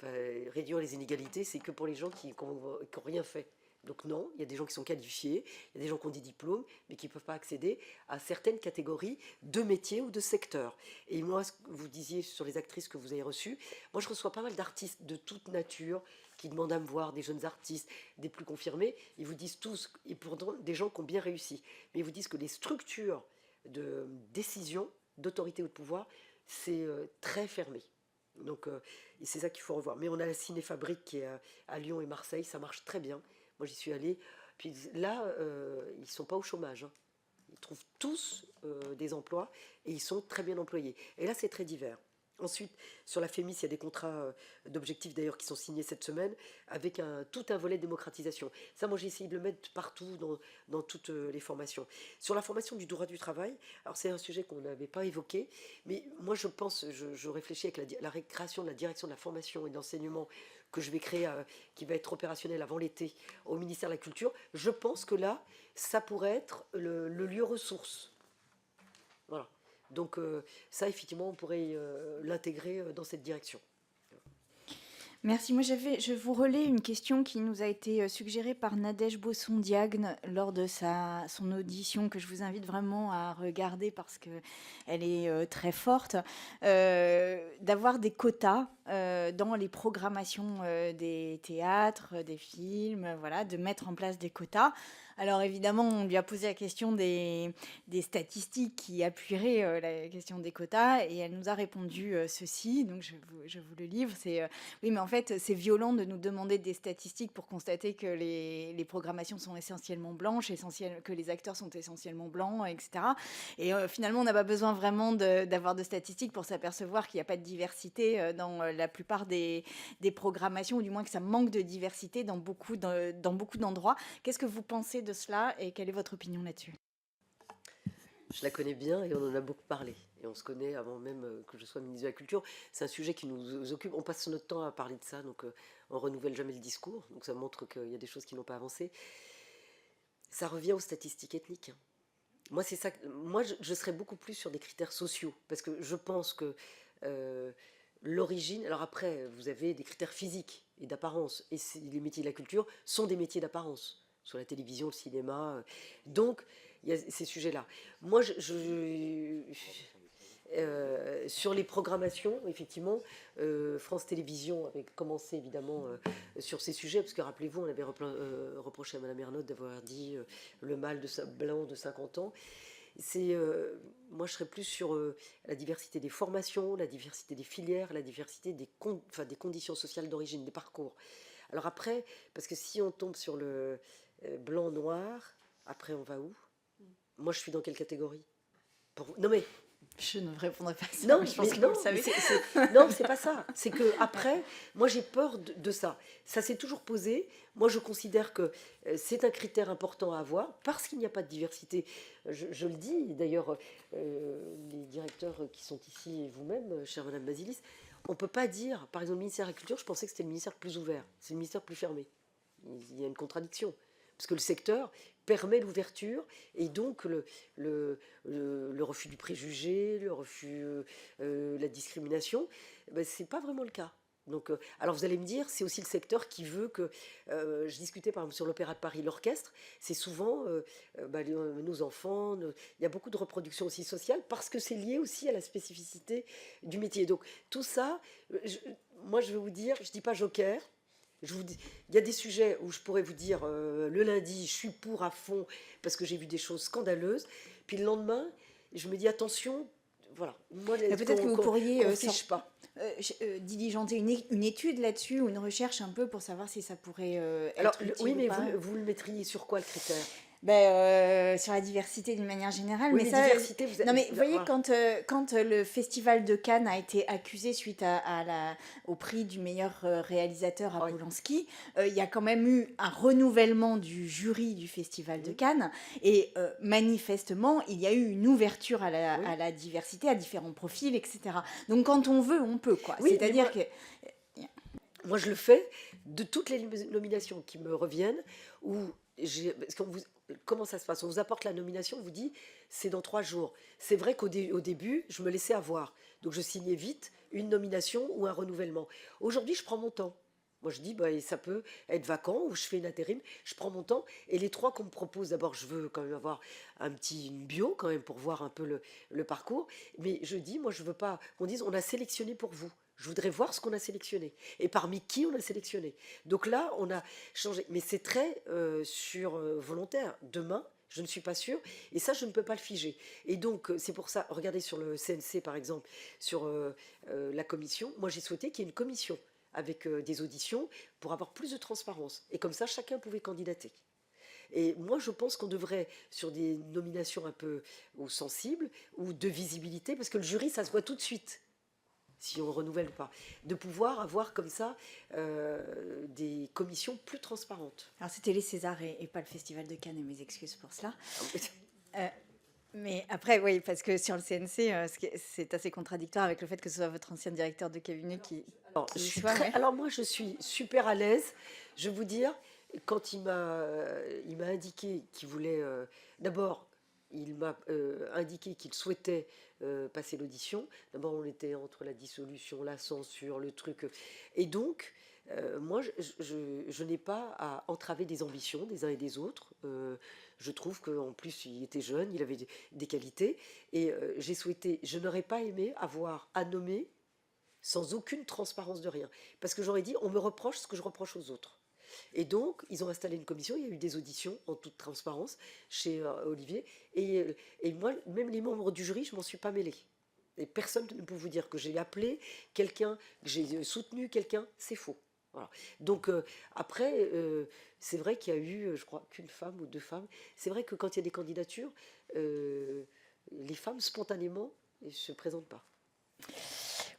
B: réduire les inégalités, c'est que pour les gens qui n'ont rien fait. Donc non, il y a des gens qui sont qualifiés, il y a des gens qui ont des diplômes, mais qui ne peuvent pas accéder à certaines catégories de métiers ou de secteurs. Et moi, ce que vous disiez sur les actrices que vous avez reçues, moi je reçois pas mal d'artistes de toute nature qui demandent à me voir, des jeunes artistes, des plus confirmés. Ils vous disent tous, et pourtant des gens qui ont bien réussi, mais ils vous disent que les structures de décision, d'autorité ou de pouvoir, c'est très fermé. Donc c'est ça qu'il faut revoir. Mais on a la Cinéfabrique qui est à Lyon et Marseille, ça marche très bien. Moi, j'y suis allée. Puis là, ils ne sont pas au chômage. Hein. Ils trouvent tous des emplois et ils sont très bien employés. Et là, c'est très divers. Ensuite, sur la FEMIS, il y a des contrats d'objectifs d'ailleurs qui sont signés cette semaine avec tout un volet de démocratisation. Ça, moi, j'ai essayé de le mettre partout dans toutes les formations. Sur la formation du droit du travail, alors c'est un sujet qu'on n'avait pas évoqué, mais moi, je pense, je réfléchis avec la création de la direction de la formation et de l'enseignement que je vais créer, qui va être opérationnel avant l'été au ministère de la Culture. Je pense que là, ça pourrait être le lieu ressource. Voilà. Donc ça, effectivement, on pourrait l'intégrer dans cette direction.
A: Merci. Moi, je vous relais une question qui nous a été suggérée par Nadège Bosson-Diagne lors de son audition, que je vous invite vraiment à regarder parce qu'elle est très forte, d'avoir des quotas dans les programmations des théâtres, des films, voilà, de mettre en place des quotas. Alors évidemment, on lui a posé la question des statistiques qui appuieraient la question des quotas, et elle nous a répondu ceci, donc je vous le livre, c'est oui, mais en fait, c'est violent de nous demander des statistiques pour constater que les programmations sont essentiellement blanches, que les acteurs sont essentiellement blancs, etc. Et finalement, on n'a pas besoin vraiment d'avoir de statistiques pour s'apercevoir qu'il n'y a pas de diversité dans la plupart des programmations, ou du moins que ça manque de diversité dans beaucoup d'endroits. Qu'est-ce que vous pensez de cela et quelle est votre opinion là-dessus ?
B: Je la connais bien et on en a beaucoup parlé. Et on se connaît avant même que je sois ministre de la Culture. C'est un sujet qui nous occupe. On passe notre temps à parler de ça, donc on renouvelle jamais le discours. Donc ça montre qu'il y a des choses qui n'ont pas avancé. Ça revient aux statistiques ethniques. Moi, c'est ça. Moi, je serais beaucoup plus sur des critères sociaux, parce que je pense que l'origine. Alors après, vous avez des critères physiques et d'apparence. Et les métiers de la culture sont des métiers d'apparence. Sur la télévision, le cinéma. Donc, il y a ces sujets-là. Moi, sur les programmations, effectivement, France Télévisions avait commencé évidemment sur ces sujets, parce que rappelez-vous, on avait reproché à Mme Ernotte d'avoir dit le mâle blanc de 50 ans. Moi, je serais plus sur la diversité des formations, la diversité des filières, la diversité des conditions sociales d'origine, des parcours. Alors après, parce que si on tombe sur le blanc-noir, après on va où ? Moi, je suis dans quelle catégorie ? Non mais...
A: Je ne répondrai pas à ça,
B: non,
A: mais je pense
B: mais
A: que
B: non,
A: vous le savez.
B: Non, c'est pas ça. C'est que après, moi j'ai peur de ça. Ça s'est toujours posé. Moi, je considère que c'est un critère important à avoir parce qu'il n'y a pas de diversité. Je le dis, d'ailleurs, les directeurs qui sont ici et vous-même, chère Madame Basilis, on ne peut pas dire, par exemple, le ministère de la Culture, je pensais que c'était le ministère le plus ouvert. C'est le ministère le plus fermé. Il y a une contradiction. Parce que le secteur permet l'ouverture et donc le refus du préjugé, le refus la discrimination, ben, ce n'est pas vraiment le cas. Donc, alors vous allez me dire, c'est aussi le secteur qui veut que... je discutais par exemple sur l'Opéra de Paris, l'orchestre, c'est souvent nos enfants, il y a beaucoup de reproduction aussi sociale parce que c'est lié aussi à la spécificité du métier. Donc tout ça, moi je vais vous dire, je ne dis pas joker, il y a des sujets où je pourrais vous dire le lundi, je suis pour à fond parce que j'ai vu des choses scandaleuses. Puis le lendemain, Et je me dis, attention, voilà. Moi,
A: Peut-être que vous pourriez
B: fiche pas.
A: diligenter une étude là-dessus ou une recherche un peu pour savoir si ça pourrait
B: Alors,
A: être utile
B: oui,
A: ou
B: mais
A: pas.
B: vous le mettriez sur quoi, le critère?
A: Sur la diversité d'une manière générale.
B: Oui,
A: Mais
B: mais
A: ça,
B: diversité,
A: non, mais vous voyez,
B: voilà.
A: quand le Festival de Cannes a été accusé suite au prix du meilleur réalisateur à
B: Oui.
A: Polanski, il y a quand même eu un renouvellement du jury du Festival de Cannes. Et manifestement, il y a eu une ouverture à la diversité, à différents profils, etc. Donc quand on veut, on peut, quoi.
B: Oui, mais
A: C'est-à-dire
B: moi-
A: que...
B: Moi, je le fais de toutes les nominations qui me reviennent. Comment ça se passe? On vous apporte la nomination, on vous dit c'est dans 3 jours. C'est vrai qu'au début, je me laissais avoir. Donc, je signais vite une nomination ou un renouvellement. Aujourd'hui, je prends mon temps. Moi, je dis, ça peut être vacant ou je fais une intérim. Je prends mon temps. Et les 3 qu'on me propose, d'abord, je veux quand même avoir une bio quand même pour voir un peu le parcours. Mais je dis, moi, je veux pas qu'on dise, on a sélectionné pour vous. Je voudrais voir ce qu'on a sélectionné et parmi qui on a sélectionné. Donc là, on a changé. Mais c'est très volontaire. Demain, je ne suis pas sûre. Et ça, je ne peux pas le figer. Et donc, c'est pour ça, regardez sur le CNC, par exemple, sur la commission. Moi, j'ai souhaité qu'il y ait une commission avec des auditions pour avoir plus de transparence. Et comme ça, chacun pouvait candidater. Et moi, je pense qu'on devrait, sur des nominations un peu ou sensibles ou de visibilité, parce que le jury, ça se voit tout de suite si on ne renouvelle pas, de pouvoir avoir comme ça des commissions plus transparentes.
A: Alors c'était les Césars et pas le Festival de Cannes, et mes excuses pour cela. Mais après, oui, parce que sur le CNC, c'est assez contradictoire avec le fait que ce soit votre ancien directeur de cabinet qui
B: Alors moi, je suis super à l'aise. Je vais vous dire, quand il m'a indiqué qu'il voulait... D'abord, il m'a indiqué qu'il souhaitait passer l'audition. D'abord, on était entre la dissolution, la censure, le truc. Et donc, moi, je n'ai pas à entraver des ambitions des uns et des autres. Je trouve qu'en plus, il était jeune, il avait des qualités. Et j'ai souhaité, je n'aurais pas aimé avoir à nommer sans aucune transparence de rien. Parce que j'aurais dit, on me reproche ce que je reproche aux autres. Et donc, ils ont installé une commission, il y a eu des auditions en toute transparence chez Olivier. Et moi, même les membres du jury, je ne m'en suis pas mêlée. Et personne ne peut vous dire que j'ai appelé quelqu'un, que j'ai soutenu quelqu'un, c'est faux. Voilà. Donc après, c'est vrai qu'il y a eu, je crois, qu'une femme ou 2 femmes. C'est vrai que quand il y a des candidatures, les femmes, spontanément, ne se présentent pas.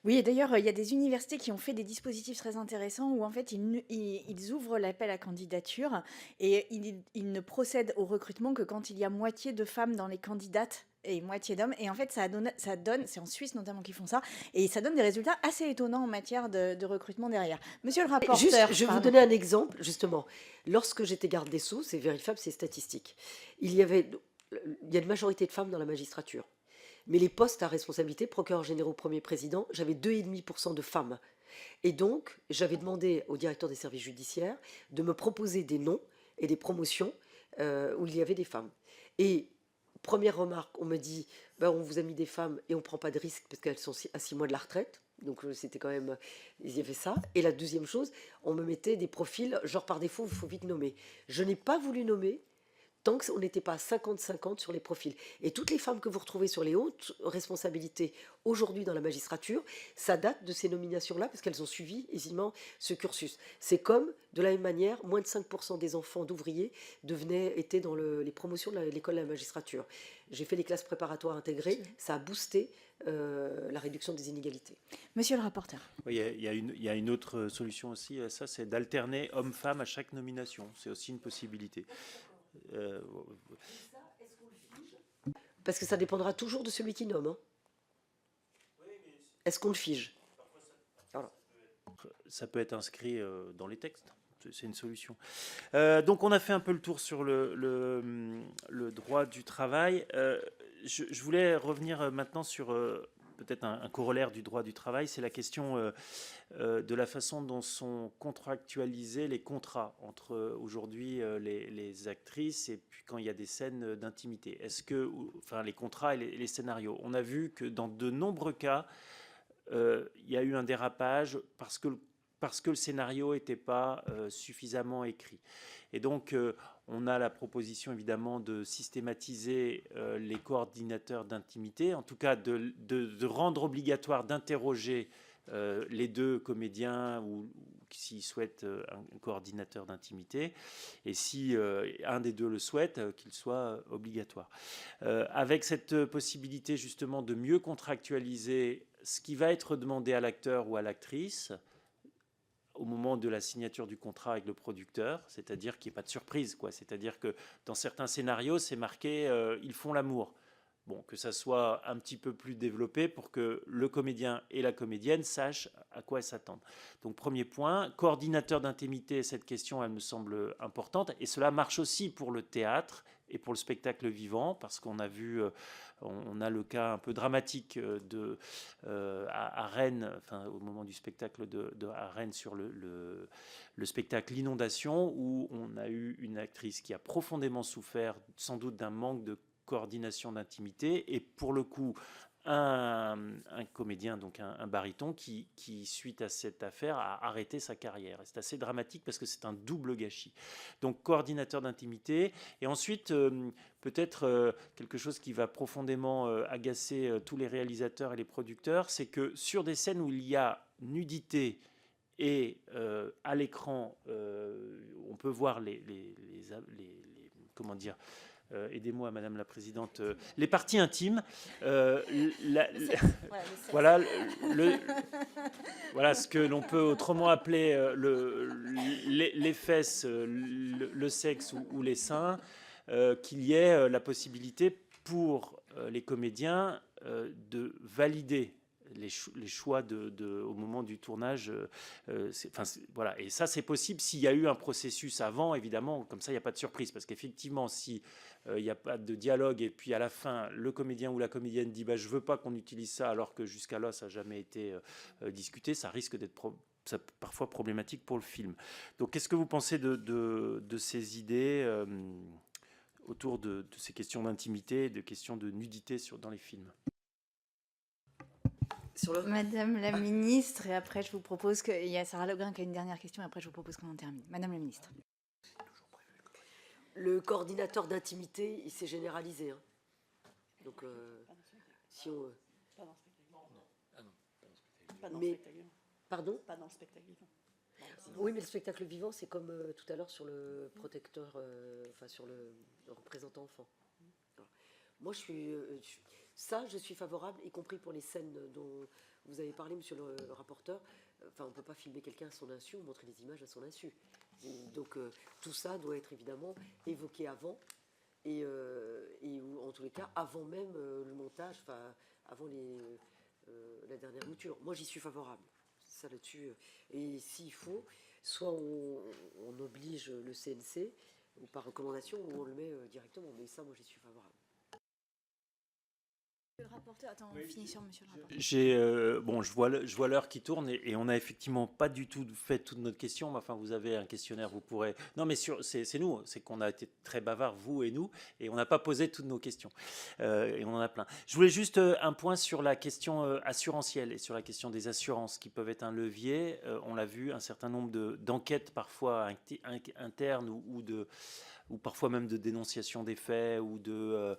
A: Oui, et d'ailleurs, il y a des universités qui ont fait des dispositifs très intéressants où en fait ils ouvrent l'appel à candidature et ils ne procèdent au recrutement que quand il y a moitié de femmes dans les candidates et moitié d'hommes. Et en fait, ça donne, c'est en Suisse notamment qu'ils font ça, et ça donne des résultats assez étonnants en matière de recrutement derrière. Monsieur le rapporteur,
B: Juste, je vais vous donner un exemple, justement. Lorsque j'étais garde des Sceaux, c'est vérifiable, c'est statistique. Il y a une majorité de femmes dans la magistrature. Mais les postes à responsabilité, procureur généraux, premier président, j'avais 2,5% de femmes. Et donc, j'avais demandé au directeur des services judiciaires de me proposer des noms et des promotions où il y avait des femmes. Et première remarque, on me dit, on vous a mis des femmes et on ne prend pas de risque parce qu'elles sont à 6 mois de la retraite. Donc c'était quand même, il y avait ça. Et la deuxième chose, on me mettait des profils, genre par défaut, il faut vite nommer. Je n'ai pas voulu nommer tant qu'on n'était pas à 50-50 sur les profils. Et toutes les femmes que vous retrouvez sur les hautes responsabilités aujourd'hui dans la magistrature, ça date de ces nominations-là parce qu'elles ont suivi aisément ce cursus. C'est comme, de la même manière, moins de 5% des enfants d'ouvriers étaient dans les promotions de l'école de la magistrature. J'ai fait les classes préparatoires intégrées, ça a boosté la réduction des inégalités.
A: monsieur le rapporteur.
C: Oui, il y a une autre solution aussi, ça c'est d'alterner homme-femme à chaque nomination. C'est aussi une possibilité.
B: Parce que ça dépendra toujours de celui qui nomme. Hein. Est-ce qu'on le fige? Voilà.
C: Ça peut être inscrit dans les textes. C'est une solution. Donc on a fait un peu le tour sur le droit du travail. Je voulais revenir maintenant sur peut-être un corollaire du droit du travail, c'est la question de la façon dont sont contractualisés les contrats entre aujourd'hui les actrices et puis quand il y a des scènes d'intimité. Est-ce que, enfin, les contrats et les scénarios, on a vu que dans de nombreux cas, il y a eu un dérapage parce que parce que le scénario n'était pas suffisamment écrit. Et donc, on a la proposition évidemment de systématiser les coordinateurs d'intimité, en tout cas de rendre obligatoire d'interroger les deux comédiens ou s'ils souhaitent un coordinateur d'intimité, et si un des deux le souhaite, qu'il soit obligatoire. Avec cette possibilité justement de mieux contractualiser ce qui va être demandé à l'acteur ou à l'actrice au moment de la signature du contrat avec le producteur, c'est-à-dire qu'il n'y ait pas de surprise, quoi. C'est-à-dire que dans certains scénarios, c'est marqué ils font l'amour. Bon, que ça soit un petit peu plus développé pour que le comédien et la comédienne sachent à quoi s'attendre. Donc, premier point, coordinateur d'intimité, cette question, elle me semble importante. Et cela marche aussi pour le théâtre et pour le spectacle vivant, parce qu'on a vu, on a le cas un peu dramatique à Rennes, enfin, au moment du spectacle à Rennes sur le spectacle L'Inondation, où on a eu une actrice qui a profondément souffert, sans doute d'un manque de coordination d'intimité, et pour le coup un comédien, donc un baryton qui, suite à cette affaire, a arrêté sa carrière. C'est assez dramatique parce que c'est un double gâchis. Donc coordinateur d'intimité, et ensuite peut-être quelque chose qui va profondément agacer tous les réalisateurs et les producteurs, c'est que sur des scènes où il y a nudité et à l'écran on peut voir les comment dire, aidez-moi, Madame la Présidente, les parties intimes. Voilà, voilà ce que l'on peut autrement appeler les fesses, le sexe ou les seins, qu'il y ait la possibilité pour les comédiens de valider les choix au moment du tournage. Voilà. Et ça, c'est possible s'il y a eu un processus avant, évidemment, comme ça, il n'y a pas de surprise. Parce qu'effectivement, si il n'y a pas de dialogue et puis à la fin, le comédien ou la comédienne dit je ne veux pas qu'on utilise ça, alors que jusqu'à là, ça n'a jamais été discuté, ça risque d'être parfois problématique pour le film. Donc, qu'est-ce que vous pensez de ces idées autour de ces questions d'intimité, de questions de nudité dans les films?
A: Madame la ministre, et après je vous propose qu'il y a Sarah Legrain qui a une dernière question, et après je vous propose qu'on en termine. Madame la ministre.
B: Le coordinateur d'intimité, il s'est généralisé. Hein. Donc, si on...
E: Pas dans le spectacle vivant.
B: Ah non, pas dans le spectacle vivant.
E: Pas dans
B: Mais,
E: le spectacle vivant.
B: Pardon?
E: Pas dans le spectacle vivant.
B: Oui, mais le spectacle vivant, c'est comme tout à l'heure sur le protecteur, enfin sur le représentant enfant. Alors, moi, je suis favorable, y compris pour les scènes dont vous avez parlé, monsieur le rapporteur. Enfin, on ne peut pas filmer quelqu'un à son insu ou montrer des images à son insu. Donc, tout ça doit être évidemment évoqué avant, et en tous les cas, avant même le montage, enfin, avant la dernière mouture. Moi, j'y suis favorable. Ça là-dessus. Et s'il faut, soit on oblige le CNC, ou par recommandation, ou on le met directement. Mais ça, moi, j'y suis favorable.
A: Le rapporteur, attends, on finit sur monsieur le rapporteur.
C: Je vois l'heure qui tourne et on n'a effectivement pas du tout fait toutes notre questions. Mais enfin, vous avez un questionnaire, vous pourrez. Non, mais c'est nous, c'est qu'on a été très bavards, vous et nous, et on n'a pas posé toutes nos questions. Et on en a plein. Je voulais juste un point sur la question assurantielle et sur la question des assurances qui peuvent être un levier. On l'a vu, un certain nombre d'enquêtes parfois internes ou parfois même de dénonciation des faits ou de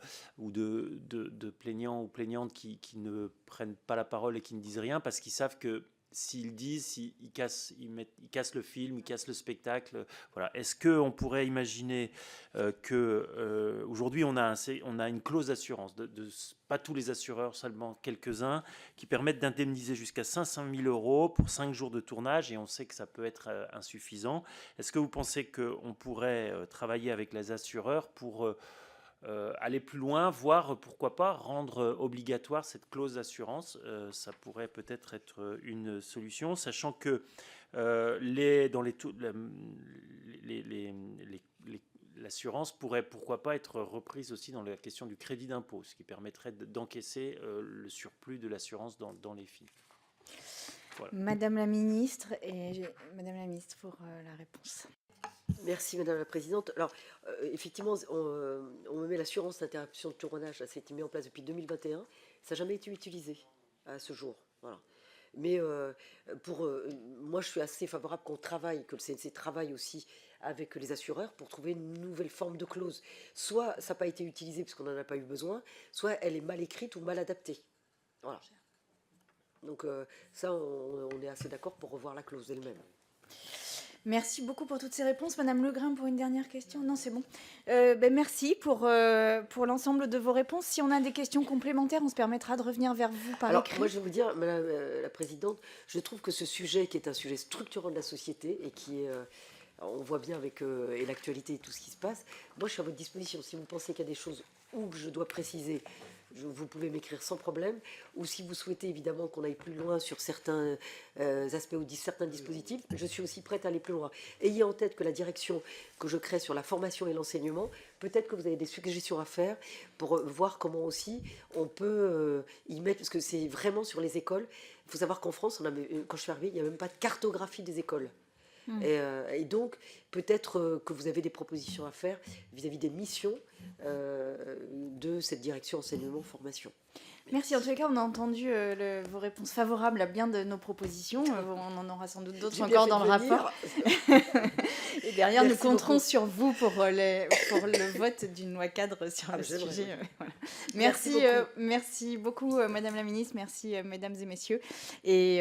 C: plaignants ou plaignantes qui ne prennent pas la parole et qui ne disent rien parce qu'ils savent que s'ils disent, ils cassent le film, ils cassent le spectacle. Voilà. Est-ce qu'on pourrait imaginer qu'aujourd'hui on a une clause d'assurance, pas tous les assureurs, seulement quelques-uns, qui permettent d'indemniser jusqu'à 500 000 € pour 5 jours de tournage, et on sait que ça peut être insuffisant. Est-ce que vous pensez qu'on pourrait travailler avec les assureurs pour aller plus loin, voire pourquoi pas rendre obligatoire cette clause d'assurance? Ça pourrait peut-être être une solution, sachant que l'assurance pourrait pourquoi pas être reprise aussi dans la question du crédit d'impôt, ce qui permettrait d'encaisser le surplus de l'assurance dans les films. Voilà.
A: Madame la ministre, pour la réponse.
B: Merci Madame la Présidente. Alors, effectivement, on me met l'assurance d'interruption de tournage, ça a été mis en place depuis 2021. Ça n'a jamais été utilisé à ce jour. Voilà. Mais moi, je suis assez favorable qu'on travaille, que le CNC travaille aussi avec les assureurs pour trouver une nouvelle forme de clause. Soit ça n'a pas été utilisé parce qu'on n'en a pas eu besoin, soit elle est mal écrite ou mal adaptée. Voilà. Donc ça, on est assez d'accord pour revoir la clause elle-même.
A: Merci beaucoup pour toutes ces réponses. Madame Legrain, pour une dernière question. Non, c'est bon. Merci pour l'ensemble de vos réponses. Si on a des questions complémentaires, on se permettra de revenir vers vous par
B: Alors,
A: écrit.
B: moi, je vais vous dire, Madame la Présidente, je trouve que ce sujet, qui est un sujet structurant de la société et qui est, on voit bien avec et l'actualité et tout ce qui se passe, moi, je suis à votre disposition. Si vous pensez qu'il y a des choses où je dois préciser, vous pouvez m'écrire sans problème. Ou si vous souhaitez évidemment qu'on aille plus loin sur certains aspects ou certains dispositifs, je suis aussi prête à aller plus loin. Ayez en tête que la direction que je crée sur la formation et l'enseignement, peut-être que vous avez des suggestions à faire pour voir comment aussi on peut y mettre, parce que c'est vraiment sur les écoles. Il faut savoir qu'en France, quand je suis arrivée, il n'y a même pas de cartographie des écoles. Et donc, peut-être que vous avez des propositions à faire vis-à-vis des missions de cette direction enseignement-formation.
A: Merci. En tous les cas, on a entendu vos réponses favorables à bien de nos propositions. On en aura sans doute d'autres encore dans le rapport. Et derrière,
B: Merci
A: nous compterons
B: beaucoup.
A: sur vous pour le vote d'une loi cadre sur le
B: j'aimerais,
A: sujet.
B: oui.
A: Voilà.
B: Merci beaucoup.
A: Merci beaucoup, Madame la Ministre. Merci, Mesdames et Messieurs. Et